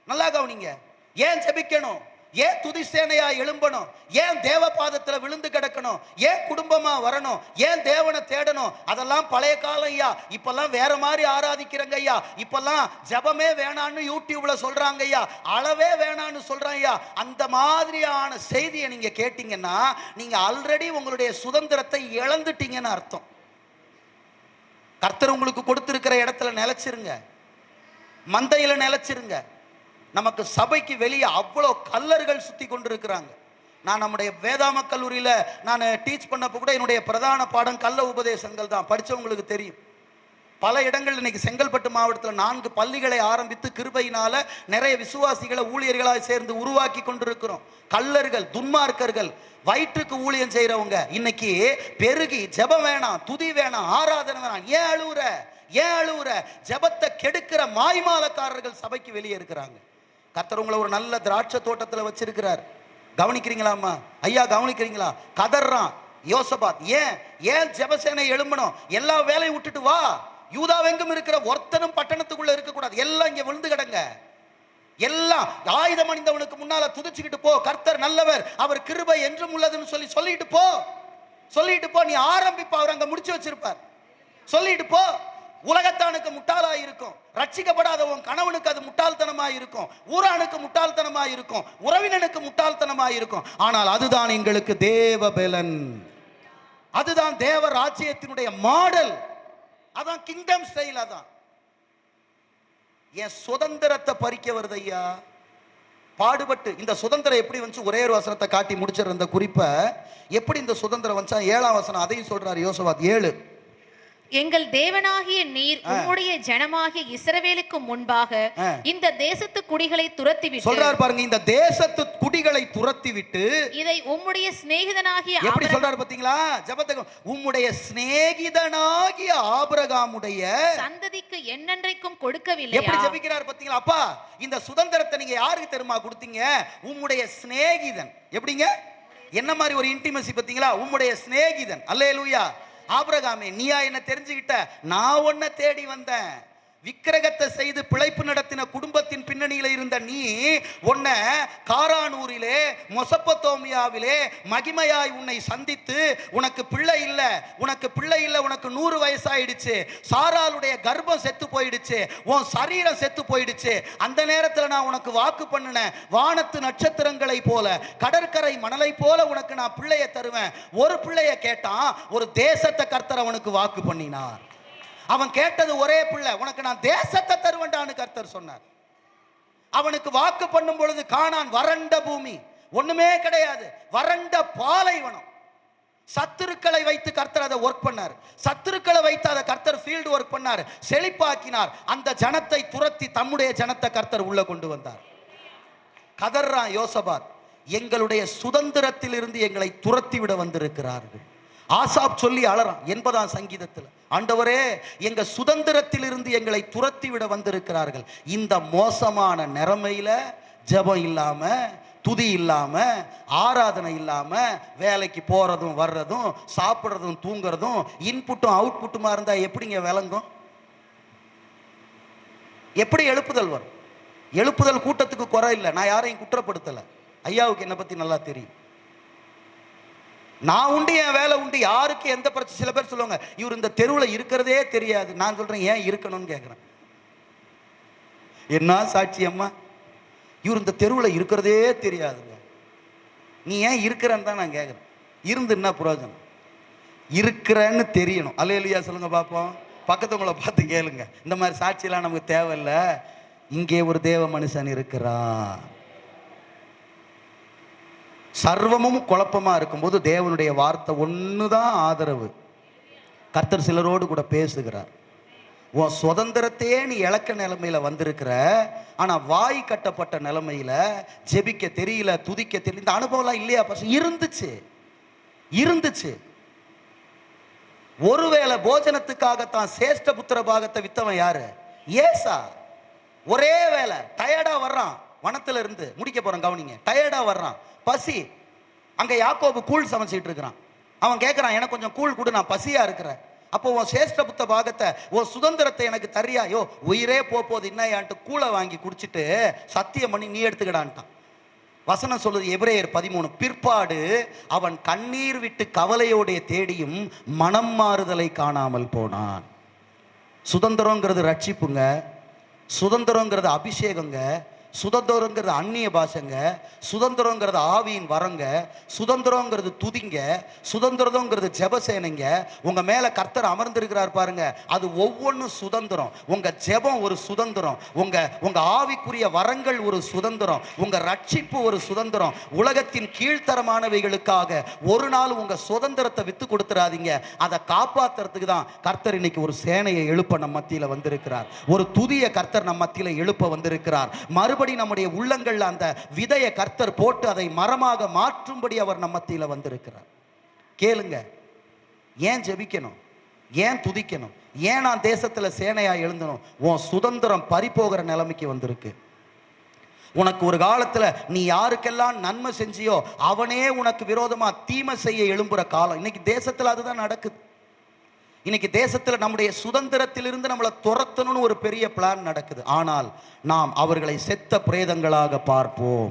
Speaker 1: நல்லா கவனிங்க. ஏன் ஜெபிக்கணும், ஏன் துதி சேனையா எழும்பணும், ஏன் தேவ பாதத்துல விழுந்து கிடக்கணும், ஏன் குடும்பமா வரணும், ஏன் தேவனை தேடணும்? அதெல்லாம் பழைய காலம் ஐயா. இப்பெல்லாம் வேற மாதிரி ஆராதிக்கிறங்க ஐயா. இப்பெல்லாம் ஜெபமே வேணான்னு யூடியூப்ல சொல்றாங்க ஐயா, அளவே வேணான்னு சொல்றாங்க ஐயா. அந்த மாதிரியான செய்தியை நீங்க கேட்டீங்கன்னா நீங்க ஆல்ரெடி உங்களுடைய சுதந்திரத்தை இழந்துட்டீங்கன்னு அர்த்தம். கர்த்தர் உங்களுக்கு கொடுத்திருக்கிற இடத்துல நிலைச்சிருங்க, மந்தையில நிலைச்சிருங்க. நமக்கு சபைக்கு வெளியே அவ்வளோ கல்லர்கள் சுத்தி கொண்டிருக்கிறாங்க. நான் நம்முடைய வேதாம கல்லூரியில் நான் டீச் பண்ணப்போ கூட என்னுடைய பிரதான பாடம் கள்ள உபதேசங்கள் தான். படித்தவங்களுக்கு தெரியும். பல இடங்கள் இன்னைக்கு செங்கல்பட்டு மாவட்டத்தில் 4 பள்ளிகளை ஆரம்பித்து கிருபையினால நிறைய விசுவாசிகளை ஊழியர்களாக சேர்ந்து உருவாக்கி கொண்டிருக்கிறோம். கல்லர்கள், துன்மார்க்கர்கள், வயிற்றுக்கு ஊழியம் செய்யறவங்க இன்னைக்கு பெருகி ஜெபம் வேணாம், துதி வேணாம், ஆராதனை வேணாம். ஏன் அழுவுற, ஏன் அழுவுற? ஜெபத்தை கெடுக்கிற மாய்மாலக்காரர்கள் சபைக்கு வெளியே இருக்கிறாங்க. கர்த்தர் உங்களை ஒரு நல்ல திராட்சை தோட்டத்தில் வச்சிருக்கிறார். கவனிக்கிறீங்களாம்மா ஐயா, கவனிக்கிறீங்களா? கதறான் யோசபாத். ஏன் ஜெபசேனை எழும்பணும்? எல்லா வேலையும் விட்டுட்டு வா. யூதாவெங்கும் இருக்கிற ஒருத்தனும் பட்டணத்துக்குள்ள இருக்கக்கூடாது, எல்லாம் இங்க விழுந்து கிடங்க. எல்லாம் ஆயுதம் அணிந்தவனுக்கு முன்னால துதிச்சுக்கிட்டு போ. கர்த்தர் நல்லவர், அவர் கிருபை என்றும் உள்ளதுன்னு சொல்லிட்டு போ, சொல்லிட்டு போ. நீ ஆரம்பிப்பா, அவர் அங்க முடிச்சு வச்சிருப்பார். சொல்லிட்டு போ. உலகத்தானுக்கு முட்டாளா இருக்கும், ரட்சிக்கப்படாத உன் கணவனுக்கு அது முட்டாள்தனமா இருக்கும், ஊரானுக்கு முட்டாள்தனமா இருக்கும், உறவினனுக்கு முட்டாள்தனமா இருக்கும். ஆனால் அதுதான் எங்களுக்கு தேவ பலன், அதுதான் தேவ ராஜ்யத்தினுடைய மாடல், அதான் கிங்டம் ஸ்டைல். அதான் என் சுதந்திரத்தை பறிக்க வருது ஐயா. பாடுபட்டு இந்த சுதந்திரம் எப்படி வந்து ஒரே ஒரு வசனத்தை காட்டி முடிச்சிருந்த இந்த குறிப்பை எப்படி இந்த சுதந்திரம் வந்துச்சா? 7ஆம் வசனம் அதையும் சொல்றாரு யோசபாத் 7.
Speaker 2: எங்கள் தேவனாகிய நீர் உம்முடைய ஜனமாகிய இஸ்ரவேலுக்கு முன்பாக இந்த தேசத்து குடிகளை துரத்தி விட்டு
Speaker 1: சொல்றார் பாருங்க, இந்த தேசத்து குடிகளை துரத்தி விட்டு
Speaker 2: இதை உம்முடைய சிநேகிதனாகிய
Speaker 1: எப்படி சொல்றாரு பாத்தீங்களா? ஜெபத்துக்கு உம்முடைய சிநேகிதனாகிய ஆபிரகாமுடைய சந்ததிக்கு
Speaker 2: என்னென்றைக்கும் கொடுக்கவில்லை.
Speaker 1: எப்படி ஜெபிக்கிறார் பாத்தீங்களா? அப்பா இந்த சுதந்திரத்தை நீங்க யாருக்கு தெரியுமா கொடுத்தீங்க? உம்முடைய சிநேகிதன். எப்படிங்க, என்ன மாதிரி ஒரு இன்டிமசி பாத்தீங்களா? உம்முடைய சிநேகிதன். அல்லேலூயா. ஆபிரகாமே, நீயா என்ன தெரிஞ்சுக்கிட்ட? நான் உன்னை தேடி வந்தேன். விக்கிரகத்தை செய்து பிழைப்பு நடத்தின குடும்பத்தின் பின்னணியில இருந்த நீ உன்னை காரானூரிலே மொசப்பத்தோமியாவிலே மகிமையாய் உன்னை சந்தித்து உனக்கு பிள்ளை இல்லை, உனக்கு பிள்ளை இல்லை, உனக்கு 100 வயசாயிடுச்சு, சாராளுடைய கர்ப்பம் செத்து போயிடுச்சு, உன் சரீரம் செத்து போயிடுச்சு. அந்த நேரத்தில் நான் உனக்கு வாக்கு பண்ணினேன், வானத்து நட்சத்திரங்களை போல கடற்கரை மணலை போல உனக்கு நான் பிள்ளைய தருவேன். ஒரு பிள்ளைய கேட்டான், ஒரு தேசத்தை கர்த்தர் அவனுக்கு வாக்கு பண்ணினார். அவன் கேட்டது ஒரே பிள்ளை, உனக்கு நான் தேசத்தை தருவேன்டான்னு கர்த்தர் சொன்னார். அவனுக்கு வாக்கு பண்ணும் பொழுது கானான் வறண்ட பூமி, ஒண்ணுமே கிடையாது, வறண்ட பாலைவனம். சத்துருக்களை வைத்து கர்த்தர் அதை ஒர்க் பண்ணார். சத்துருக்களை வைத்து அதை கர்த்தர் ஃபீல்டு ஒர்க் பண்ணார், செழிப்பாக்கினார். அந்த ஜனத்தை துரத்தி தம்முடைய ஜனத்தை கர்த்தர் உள்ள கொண்டு வந்தார். கதர்றான் யோசபாத், எங்களுடைய சுதந்திரத்தில் இருந்து எங்களை துரத்தி விட வந்திருக்கிறார்கள். ஆசாப் சொல்லி அலறான் 80ஆம் சங்கீதத்தில், ஆண்டவரே எங்க சுதந்திரத்தில் இருந்து எங்களை துரத்தி விட வந்திருக்கிறார்கள். இந்த மோசமான நிலைமையில ஜெபம் இல்லாம, துதி இல்லாம, ஆராதனை இல்லாம, வேலைக்கு போறதும் வர்றதும் சாப்பிட்றதும் தூங்குறதும் இன்புட்டும் அவுட்புட்டுமா இருந்தா எப்படிங்க விளங்கும்? எப்படி எழுப்புதல் வரும்? எழுப்புதல் கூட்டத்துக்கு குறை இல்லை, நான் யாரையும் குற்றப்படுத்தலை. ஐயாவுக்கு என்னை பத்தி நல்லா தெரியும். நான் உண்டு, என் வேலை உண்டு, யாருக்கு எந்த பிரச்சனை. சில பேர் சொல்லுவாங்க இவர் இந்த தெருவில் இருக்கிறதே தெரியாது. நான் சொல்றேன் ஏன் இருக்கணும்னு கேட்குறேன். என்ன சாட்சி அம்மா? இவர் இந்த தெருவில் இருக்கிறதே தெரியாதுங்க, நீ ஏன் இருக்கிறன்னு தான் நான் கேட்குறேன். இருந்து என்ன பிரயோஜனம்? இருக்கிறேன்னு தெரியணும். அல்லேலூயா சொல்லுங்க பார்ப்போம். பக்கத்தவங்களை பார்த்து கேளுங்க, இந்த மாதிரி சாட்சியெல்லாம் நமக்கு தேவையில்லை. இங்கே ஒரு தேவ மனுஷன் இருக்கிறான். சர்வமும் குழப்பமா இருக்கும்போது தேவனுடைய வார்த்தை ஒண்ணுதான் ஆதரவு. கர்த்தர் சிலரோடு கூட பேசுகிறார். உன் சுதந்திரத்தையே நீ இழக்க நிலைமையில வந்திருக்கிற, ஆனா வாய் கட்டப்பட்ட நிலைமையில ஜெபிக்க தெரியல, துதிக்க தெரியல. இந்த அனுபவம்லாம் இல்லையா? இருந்துச்சு. ஒருவேளை போஜனத்துக்காகத்தான் சேஷ்ட புத்திர பாகத்தை வித்தவன் யாரு? ஏசா. ஒரே வேலை டயர்டா வர்றான், வனத்துல இருந்து முடிக்க போறான், கவனிங்க, டயர்டா வர்றான், பசி. அங்க யாக்கோபு கூழ் சமைச்சிட்டு இருக்கிறான். அவன் கேட்கிறான், எனக்கு கொஞ்சம் கூழ் கொடு, நான் பசியா இருக்கிறேன். அப்போ உன் சேஷ்ட புத்த பாகத்தை, உன் சுதந்திரத்தை எனக்கு தரியா? யோ உயிரே போகுது இன்னையான்ட்டு கூழை வாங்கி குடிச்சிட்டு சத்தியம் பண்ணி நீ எடுத்துக்கிடான்ட்டான். வசனம் சொல்லுது எபிரேயர் 13, பிற்பாடு அவன் கண்ணீர் விட்டு கவலையோடைய தேடியும் மனம் மாறுதலை காணாமல் போனான். சுதந்திரங்கிறது ரட்சிப்புங்க, சுதந்திரங்கிறது அபிஷேகங்க, சுதந்திரங்கிறது அந்நிய பாஷைங்க, சுதந்திரங்கிறது ஆவியின் வரங்க, சுதந்திரங்கிறது துதிங்க, சுதந்திரங்கிறது ஜெபசேனைங்க. உங்க மேல கர்த்தர் அமர்ந்திருக்கிறார் பாருங்க, அது ஒவ்வொன்றும் சுதந்திரம். உங்க ஜெபம் ஒரு சுதந்திரம், உங்க ஆவிக்குரிய வரங்கள் ஒரு சுதந்திரம், உங்க ரட்சிப்பு ஒரு சுதந்திரம். உலகத்தின் கீழ்த்தரமானவைகளுக்காக ஒரு நாள் உங்க சுதந்திரத்தை வித்து கொடுத்துறாதீங்க. அதை காப்பாத்துறதுக்கு தான் கர்த்தர் இன்னைக்கு ஒரு சேனையை எழுப்ப நம்ம மத்தியில வந்திருக்கிறார். ஒரு துதிய கர்த்தர் நம்ம மத்தியில எழுப்ப வந்திருக்கிறார். மறுபடி நம்முடைய உள்ளங்கள்ல அந்த விதையை கர்த்தர் போட்டு அதை மரமாக மாற்றும்படி அவர் நம்ம மத்தியில வந்திருக்கிறார். கேளுங்க, ஏன் ஜெபிக்கணும்? ஏன் துதிக்கணும்? ஏன் நான் தேசத்துல சேனையா எழுந்தணும்? உன் சுதந்திரம் பறிபோகிற நிலைமைக்கு வந்திருக்கு. உனக்கு ஒரு காலத்துல நீ யாருக்கெல்லாம் நன்மை செஞ்சியோ அவனே உனக்கு விரோதமா தீமை செய்ய எழும்புற காலம் இன்னைக்கு தேசத்துல அதுதான் நடக்குது. இன்னைக்கு தேசத்துல நம்முடைய சுதந்திரத்திலிருந்து நம்மளை துரத்தணும்னு ஒரு பெரிய பிளான் நடக்குது. ஆனால் நாம் அவர்களை செத்த பிரேதங்களாக பார்ப்போம்.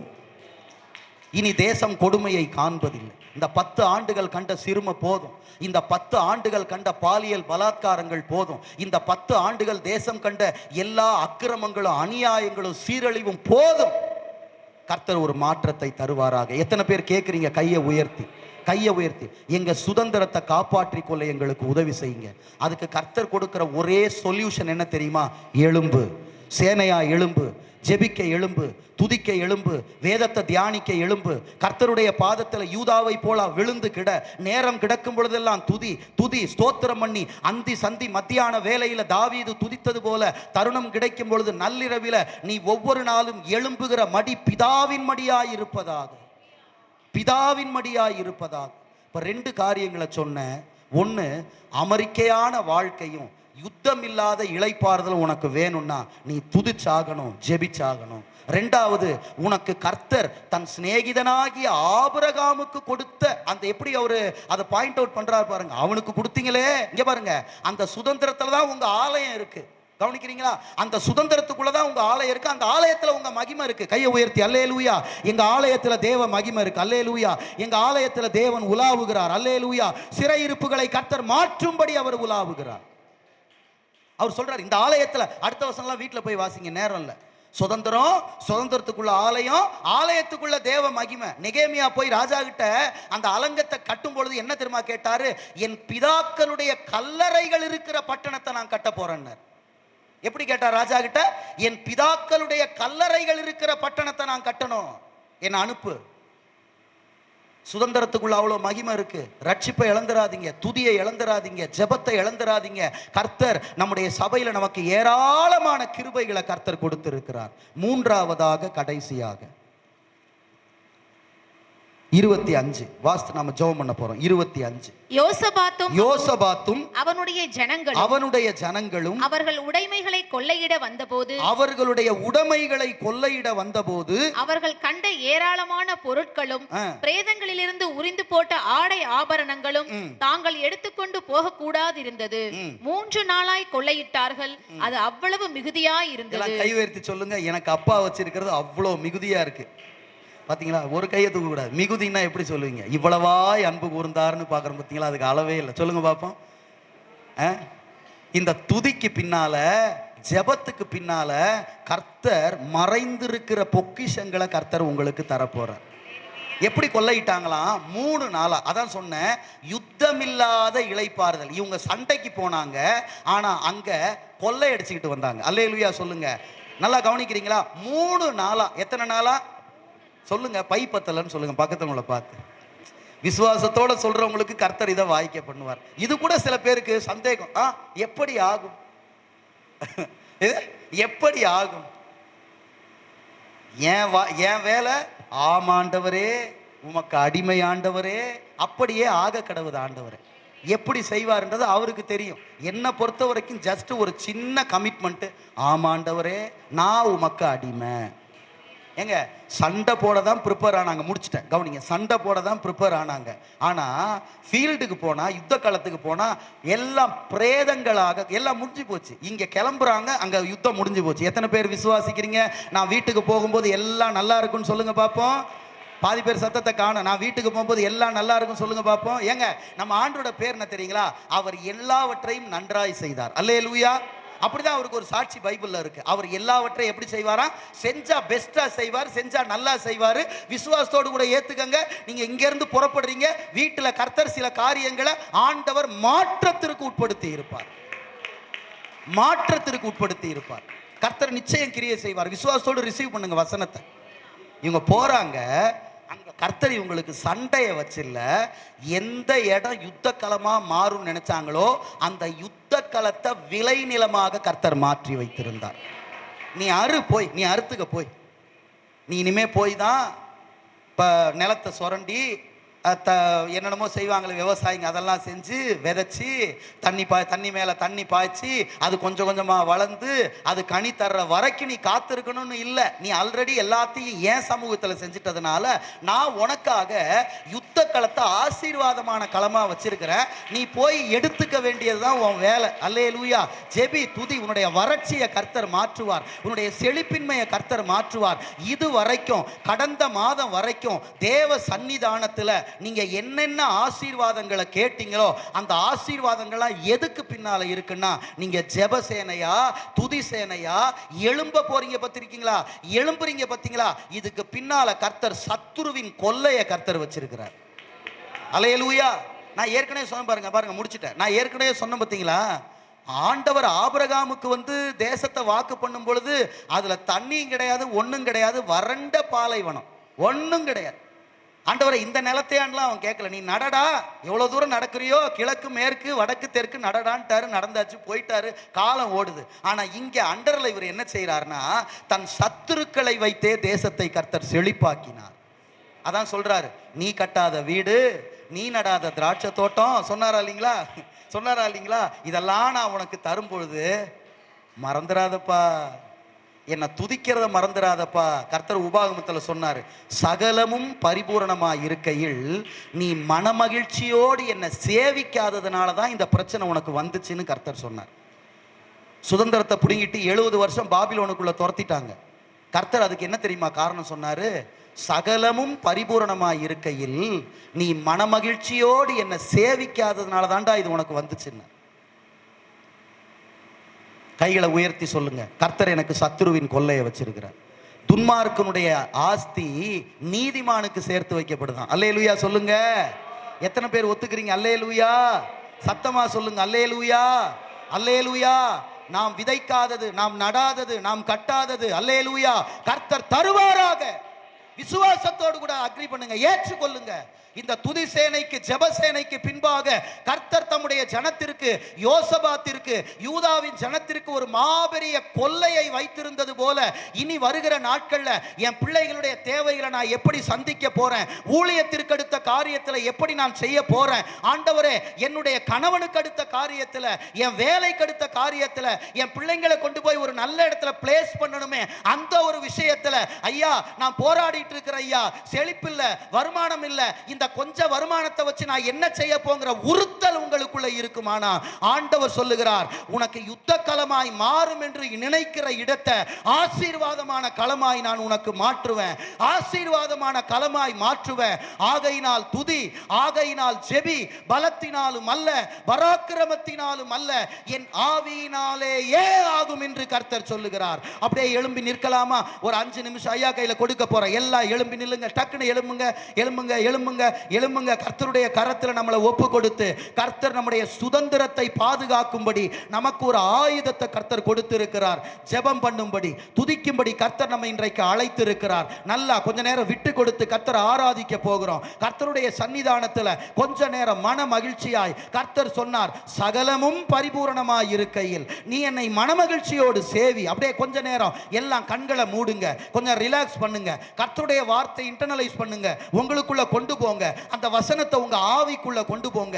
Speaker 1: இனி தேசம் கொடுமையை காண்பதில்லை. இந்த 10 ஆண்டுகள் கண்ட சிறுமை போதும், இந்த 10 ஆண்டுகள் கண்ட பாலியல் பலாத்காரங்கள் போதும், இந்த 10 ஆண்டுகள் தேசம் கண்ட எல்லா அக்கிரமங்களும் அநியாயங்களும் சீரழிவும் போதும். கர்த்தர் ஒரு மாற்றத்தை தருவாராக. எத்தனை பேர் கேட்குறீங்க? கையை உயர்த்தி எங்க சுதந்திரத்தை காப்பாற்றிக் கொள்ள எங்களுக்கு உதவி செய்யுங்க. அதுக்கு கர்த்தர் கொடுக்கிற ஒரே சொல்யூஷன் என்ன தெரியுமா? எழும்பு, சேனையா எழும்பு, ஜெபிக்க எழும்பு, துதிக்க எழும்பு, வேதத்தை தியானிக்க எழும்பு, கர்த்தருடைய பாதத்தில் யூதாவை போல விழுந்து கிட, நேரம் கிடக்கும் பொழுதெல்லாம் துதி ஸ்தோத்திரம் பண்ணி, அந்தி சந்தி மத்தியான வேலையில தாவீது துதித்தது போல தருணம் கிடைக்கும் பொழுது நள்ளிரவில நீ ஒவ்வொரு நாளும் எழும்புகிற மடி பிதாவின் மடியாய் இருப்பதாக, பிதாவின் மடியாய் இருப்பதாக. இப்ப 2 காரியங்களை சொன்னேன். ஒன்று, அமெரிக்கையான வாழ்க்கையும் யுத்தம் இல்லாத இளைப்பாறுதல் உனக்கு வேணும்னா நீ துதிச்சாகணும், ஜெபிச்சாகணும். 2வது, உனக்கு கர்த்தர் தன் சிநேகிதனாகிய ஆபிரகாமுக்கு கொடுத்த அந்த, எப்படி அவரு அதை பாயிண்ட் அவுட் பண்றாரு பாருங்க, அவனுக்கு கொடுத்தீங்களே, இங்க பாருங்க, அந்த சுதந்திரத்துல தான் உங்க ஆலயம் இருக்கு. கவனிக்கிறீங்களா? அந்த சுதந்திரத்துக்குள்ளதான் உங்க ஆலயம் இருக்கு. அந்த ஆலயத்துல உங்க மகிமை இருக்கு. கையை உயர்த்தி அல்லேலூயா. எங்க ஆலயத்துல தேவ மகிமை இருக்கு. அல்லேலூயா. எங்க ஆலயத்துல தேவன் உலாவுகிறார். அல்லேலூயா. சிறையிருப்புகளை கர்த்தர் மாற்றும்படி அவர் உலாவுகிறார். அவர் சொல்றார் இந்த ஆலயத்துல, அடுத்த வசனம்லாம் வீட்டுல போய் வாசிங்க, நேரம் இல்ல. சுதந்திரம், சுதந்திரத்துக்குள்ள ஆலயம், ஆலயத்துக்குள்ள தேவ மகிமை. நெகேமியா போய் ராஜா கிட்ட அந்த அலங்கத்தை கட்டும் பொழுது என்ன தெரியுமா கேட்டாரு? என் பிதாக்களுடைய கல்லறைகள் இருக்கிற பட்டணத்தை நான் கட்ட போறேன்னு. எப்படி கேட்டார் ராஜா கிட்ட? என் பிதாக்களுடைய கல்லறைகள் இருக்கிற பட்டணத்தை நான் கட்டணும், என்ன அனுப்பு. சுதந்திரத்துக்குள்ள அவ்வளோ மகிமை இருக்கு. ரட்சிப்பை இழந்துராதீங்க, துதியை இழந்துராதீங்க, ஜெபத்தை இழந்துராதீங்க. கர்த்தர் நம்முடைய சபையில நமக்கு ஏராளமான கிருபைகளை கர்த்தர் கொடுத்திருக்கிறார். மூன்றாவதாக, கடைசியாக 25 வாஸ்து நாம ஜெபம் பண்ண போறோம். 25 யோசபாத்தும் அவனுடைய ஜனங்களும் அவர்கள் உடைமைகளை கொள்ளையிட வந்தபோது
Speaker 2: அவர்கள் கண்ட ஏராளமான பொருட்களும் பிரேதங்களிலிருந்து உரிந்து போட்ட ஆடை ஆபரணங்களும் தாங்கள் எடுத்துக்கொண்டு போக கூடாது இருந்தது. 3 நாளாய் கொள்ளையிட்டார்கள். அது அவ்வளவு மிகுதியாய் இருந்தது.
Speaker 1: கை உயர்த்தி சொல்லுங்க, எனக்கு அப்பா வச்சிருக்கிறது அவ்வளவு மிகுதியா இருக்கு. பார்த்தீங்களா? ஒரு கையை தூக்க கூடாது. மிகுதினா எப்படி சொல்லுவீங்க? இவ்வளவாய் அன்பு கூர்ந்தார்னு பார்க்குறோம். பார்த்தீங்களா? அதுக்கு அளவே இல்லை. சொல்லுங்க பார்ப்போம். இந்த துதிக்கு பின்னால, ஜெபத்துக்கு பின்னால கர்த்தர் மறைந்திருக்கிற பொக்கிஷங்களை கர்த்தர் உங்களுக்கு தரப்போறார். எப்படி கொள்ளையிட்டாங்களாம்? 3 நாளா. அதான் சொன்னேன், யுத்தமில்லாத இளைப்பாறுதல். இவங்க சண்டைக்கு போனாங்க, ஆனா அங்க கொள்ளை அடிச்சுக்கிட்டு வந்தாங்க. அல்லேலூயா சொல்லுங்க. நல்லா கவனிக்கிறீங்களா? 3 நாளா. எத்தனை நாளா சொல்லுங்க? பை பத்தலன்னு சொல்லுங்க பக்கத்துல பார்த்து. விசுவாசத்தோட சொல்றவங்களுக்கு கர்த்தர் இதை வாய்க்க பண்ணுவார். இது கூட சில பேருக்கு சந்தேகம், எப்படி ஆகும்? எப்படி ஆகும்? ஏன் வேலை? ஆமாண்டவரே, உமக்கு அடிமை ஆண்டவரே, அப்படியே ஆக கடவுது ஆண்டவரே. எப்படி செய்வார்ன்றது அவருக்கு தெரியும். என்னை பொறுத்த வரைக்கும் ஜஸ்ட் ஒரு சின்ன கமிட்மெண்ட். ஆமாண்டவரே, நான் உமக்கு அடிமை. ஏங்க, சண்டை போட தான் ப்ரிப்பேர் ஆனாங்க. முடிச்சிட்டேன், கவனிங்க. சண்டை போட தான் ப்ரிப்பேர் ஆனாங்க. ஆனால் ஃபீல்டுக்கு போனால், யுத்த காலத்துக்கு போனால் எல்லாம் பிரேதங்களாக எல்லாம் முடிஞ்சு போச்சு. இங்கே கிளம்புறாங்க, அங்கே யுத்தம் முடிஞ்சு போச்சு. எத்தனை பேர் விசுவாசிக்கிறீங்க? நான் வீட்டுக்கு போகும்போது எல்லாம் நல்லா இருக்குன்னு சொல்லுங்க பார்ப்போம். பாதி பேர் சத்தத்தை காணும். நான் வீட்டுக்கு போகும்போது எல்லாம் நல்லா இருக்குன்னு சொல்லுங்க பார்ப்போம். ஏங்க, நம்ம ஆண்டோட பேர் என்ன தெரியுங்களா? அவர் எல்லாவற்றையும் நன்றாய் செய்தார். அல்லேலூயா. அப்படிதான் அவருக்கு ஒரு சாட்சி பைபிள்ல இருக்கு. அவர் எல்லாவற்றையும் எப்படி செய்வாரா? செஞ்சா பெஸ்டா செய்வார், செஞ்சா நல்லா செய்வார். விசுவாசத்தோடு கூட ஏத்துக்கங்க. நீங்க இங்க இருந்து புறப்படுறீங்க, வீட்டுல கர்த்தர் சில காரியங்களை ஆண்டவர் மாற்றத்திற்கு உட்படுத்தி இருப்பார். மாற்றத்திற்கு உட்படுத்தி இருப்பார். கர்த்தர் நிச்சயம் கிரியை செய்வார். விசுவாசத்தோடு ரிசீவ் பண்ணுங்க வசனத்தை. இவங்க போறாங்க, அங்க கர்த்தர் இவங்களுக்கு சண்டையை வச்சில்ல. எந்த இடம் யுத்த களமா மாறும் நினைச்சாங்களோ அந்த யுத்த களத்தை விளை நிலமாக கர்த்தர் மாற்றி வைத்திருந்தார். நீ போய் நீ அறுத்துக்க போய், நீ இனிமே போய் தான் இப்ப நிலத்தை சுரண்டி என்னென்னமோ செய்வாங்களே விவசாயிங்க, அதெல்லாம் செஞ்சு விதைச்சி தண்ணி மேலே தண்ணி பாய்ச்சி அது கொஞ்சம் கொஞ்சமாக வளர்ந்து அது கனி தர்ற வரைக்கும் நீ காத்திருக்கணும்னு இல்லை. நீ ஆல்ரெடி எல்லாத்தையும் ஏன் சமூகத்தில் செஞ்சிட்டதுனால நான் உனக்காக யுத்த களத்தை ஆசீர்வாதமான களமாக வச்சிருக்கிறேன். நீ போய் எடுத்துக்க வேண்டியதுதான் உன் வேலை. அல்லேலூயா. ஜெபி, துதி. உன்னுடைய வறட்சியை கர்த்தர் மாற்றுவார். உன்னுடைய செழிப்பின்மையை கர்த்தர் மாற்றுவார். இது வரைக்கும், கடந்த மாதம் வரைக்கும் தேவ சன்னிதானத்தில் நீங்க என்னென்ன ஆசீர்வாதங்களை கேட்டீங்களோ அந்த ஆசீர்வாதங்கள்லாம் எதுக்கு பின்னால இருக்குன்னா, நீங்க ஜெப சேனையா, துதி சேனையா எழும்ப போறீங்க பார்த்திருக்கீங்களா? எழும்புறீங்க பார்த்தீங்களா? இதுக்கு பின்னால கர்த்தர் சத்துருவின் கொல்லையை கர்த்தர் வச்சிருக்கிறார். அல்லேலூயா. நான் ஏற்கனவே சொன்ன பாருங்க முடிச்சிட்டேன். நான் ஏற்கனவே சொன்ன பார்த்தீங்களா? ஆண்டவர் ஆபிரகாமுக்கு தேசத்தை வாக்கு பண்ணும் பொழுது அதுல தண்ணியும் கிடையாது, ஒன்றும் கிடையாது, வறண்ட பாலைவனம், ஒன்றும் கிடையாது. ஆண்டவரை இந்த நிலத்தையான்லாம் அவன் கேட்கல. நீ நடடா, எவ்வளோ தூரம் நடக்கிறியோ, கிழக்கு மேற்கு வடக்கு தெற்கு நடடான்ட்டாரு. நடந்தாச்சு, போயிட்டாரு, காலம் ஓடுது. ஆனால் இங்கே அண்டரில் இவர் என்ன செய்கிறாருன்னா, தன் சத்துருக்களை வைத்தே தேசத்தை கர்த்தர் செழிப்பாக்கினார். அதான் சொல்றாரு, நீ கட்டாத வீடு, நீ நடாத திராட்சை தோட்டம் சொன்னாரா இல்லைங்களா? இதெல்லாம் நான் உனக்கு தரும் பொழுது மறந்துடாதப்பா, என்னை துதிக்கிறத மறந்துடாதப்பா. கர்த்தர் உபாகமத்தில் சொன்னார், சகலமும் பரிபூரணமா இருக்கையில் நீ மனமகிழ்ச்சியோடு என்னை சேவிக்காததுனால தான் இந்த பிரச்சனை உனக்கு வந்துச்சுன்னு கர்த்தர் சொன்னார். சுதந்திரத்தை பிடுங்கிட்டு 70 வருஷம் பாபிலோனுக்குள்ள துரத்திட்டாங்க. கர்த்தர் அதுக்கு என்ன தெரியுமா காரணம் சொன்னாரு? சகலமும் பரிபூரணமாய் இருக்கையில் நீ மனமகிழ்ச்சியோடு என்னை சேவிக்காததுனால தாண்டா இது உனக்கு வந்துச்சுன்னு. கைகளை உயர்த்தி சொல்லுங்க, கர்த்தர் எனக்கு சத்துருவின் கொள்ளையை வச்சிருக்கிறார். துன்மார்க்கனுடைய ஆஸ்தி நீதிமானுக்கு சேர்த்து வைக்கப்படுதான். அல்லேலூயா சொல்லுங்க. எத்தனை பேர் ஒத்துக்கிறீங்க? அல்லேலூயா சத்தமா சொல்லுங்க. அல்லேலூயா அல்லேலூயா. நாம் விதைக்காதது, நாம் நடாதது, நாம் கட்டாதது, அல்லேலூயா, கர்த்தர் தருவாராக. விசுவாசத்தோடு கூட அக்ரி பண்ணுங்க, ஏற்றுக்கொள்ளுங்க. இந்த துதி சேனைக்கு, ஜெப சேனைக்கு பின்பாக கர்த்தர் தம்முடைய ஜனத்திற்கு, யோசபாத்திற்கு, யூதாவின் ஜனத்திற்கு ஒரு மாபெரிய கொல்லையை வைத்திருந்தது போல இனி வருகிற நாட்கள்ல என் பிள்ளைகளுடைய தேவைகளை நான் எப்படி சந்திக்க போறேன், ஊழியத்திற்கு அடுத்த காரியத்தில் எப்படி நான் செய்ய போறேன், ஆண்டவரே என்னுடைய கணவனுக்கு அடுத்த காரியத்தில், என் வேலைக்கு அடுத்த காரியத்தில், என் பிள்ளைங்களை கொண்டு போய் ஒரு நல்ல இடத்துல பிளேஸ் பண்ணணுமே, அந்த ஒரு விஷயத்துல ஐயா நான் போராடிட்டு இருக்கிற ஐயா, செழிப்பில்லை, வருமானம் இல்லை, இந்த கொஞ்ச வருமானத்தை வச்சு நான் என்ன செய்ய போங்கிற உறுத்தல் உங்களுக்குள்ள இருக்குமானா ஆண்டவர் சொல்லுகிறார், உனக்கு யுத்த களமாய் மாறும் என்று நினைக்கிற இடத்தை ஆசீர்வாதமான களமாய் நான் உனக்கு மாற்றுவேன், ஆசீர்வாதமான களமாய் மாற்றுவேன். ஆகையினால் துதி, ஆகையினால் ஜெபி, பலத்தினாலும் அல்ல பராக்கிரமத்தினாலும் அல்ல என் ஆவியினாலேயே ஆகும் என்று கர்த்தர் சொல்லுகிறார். அப்படியே எழும்பி நிற்கலாமா? ஒரு 5 நிமிஷம் ஐயா கையில கொடுக்க போறேன். எல்லாம் எழும்பி நில்லுங்க, டக்குன்னு எழும்புங்க, எழும்புங்க, எழும்புங்க, எழும்புங்க. கர்த்தருடைய கரத்தில் நம்மளை ஒப்பு கொடுத்து கர்த்தர் நம்முடைய சுதந்திரத்தை பாதுகாக்கும்படி நமக்கு ஒரு ஆயுதத்தை கர்த்தர் கொடுத்திருக்கிறார். ஜெபம் பண்ணும்படி, துதிக்கும்படி கர்த்தர் நம்ம இன்றைக்கு அழைத்திருக்கிறார். நல்லா கொஞ்ச நேரம் விட்டு கொடுத்து கர்த்தர் ஆராதிக்க போகிறோம். கர்த்தருடைய சன்னிதானத்தில் கொஞ்ச நேரம் மன மகிழ்ச்சியாய் கர்த்தர் சொன்னார், சகலமும் பரிபூரணமாய் இருக்கையில் நீ என்னை மனமகிழ்ச்சியோடு சேவி. அப்படியே கொஞ்ச நேரம் எல்லாம் கண்களை மூடுங்க, கொஞ்சம் ரிலாக்ஸ் பண்ணுங்க, கர்த்தருடைய வார்த்தை இன்டர்னலைஸ் பண்ணுங்க, உங்களுக்குள்ள கொண்டு போங்க, அந்த வசனத்தை உங்க ஆவிக்குள்ள கொண்டு போங்க.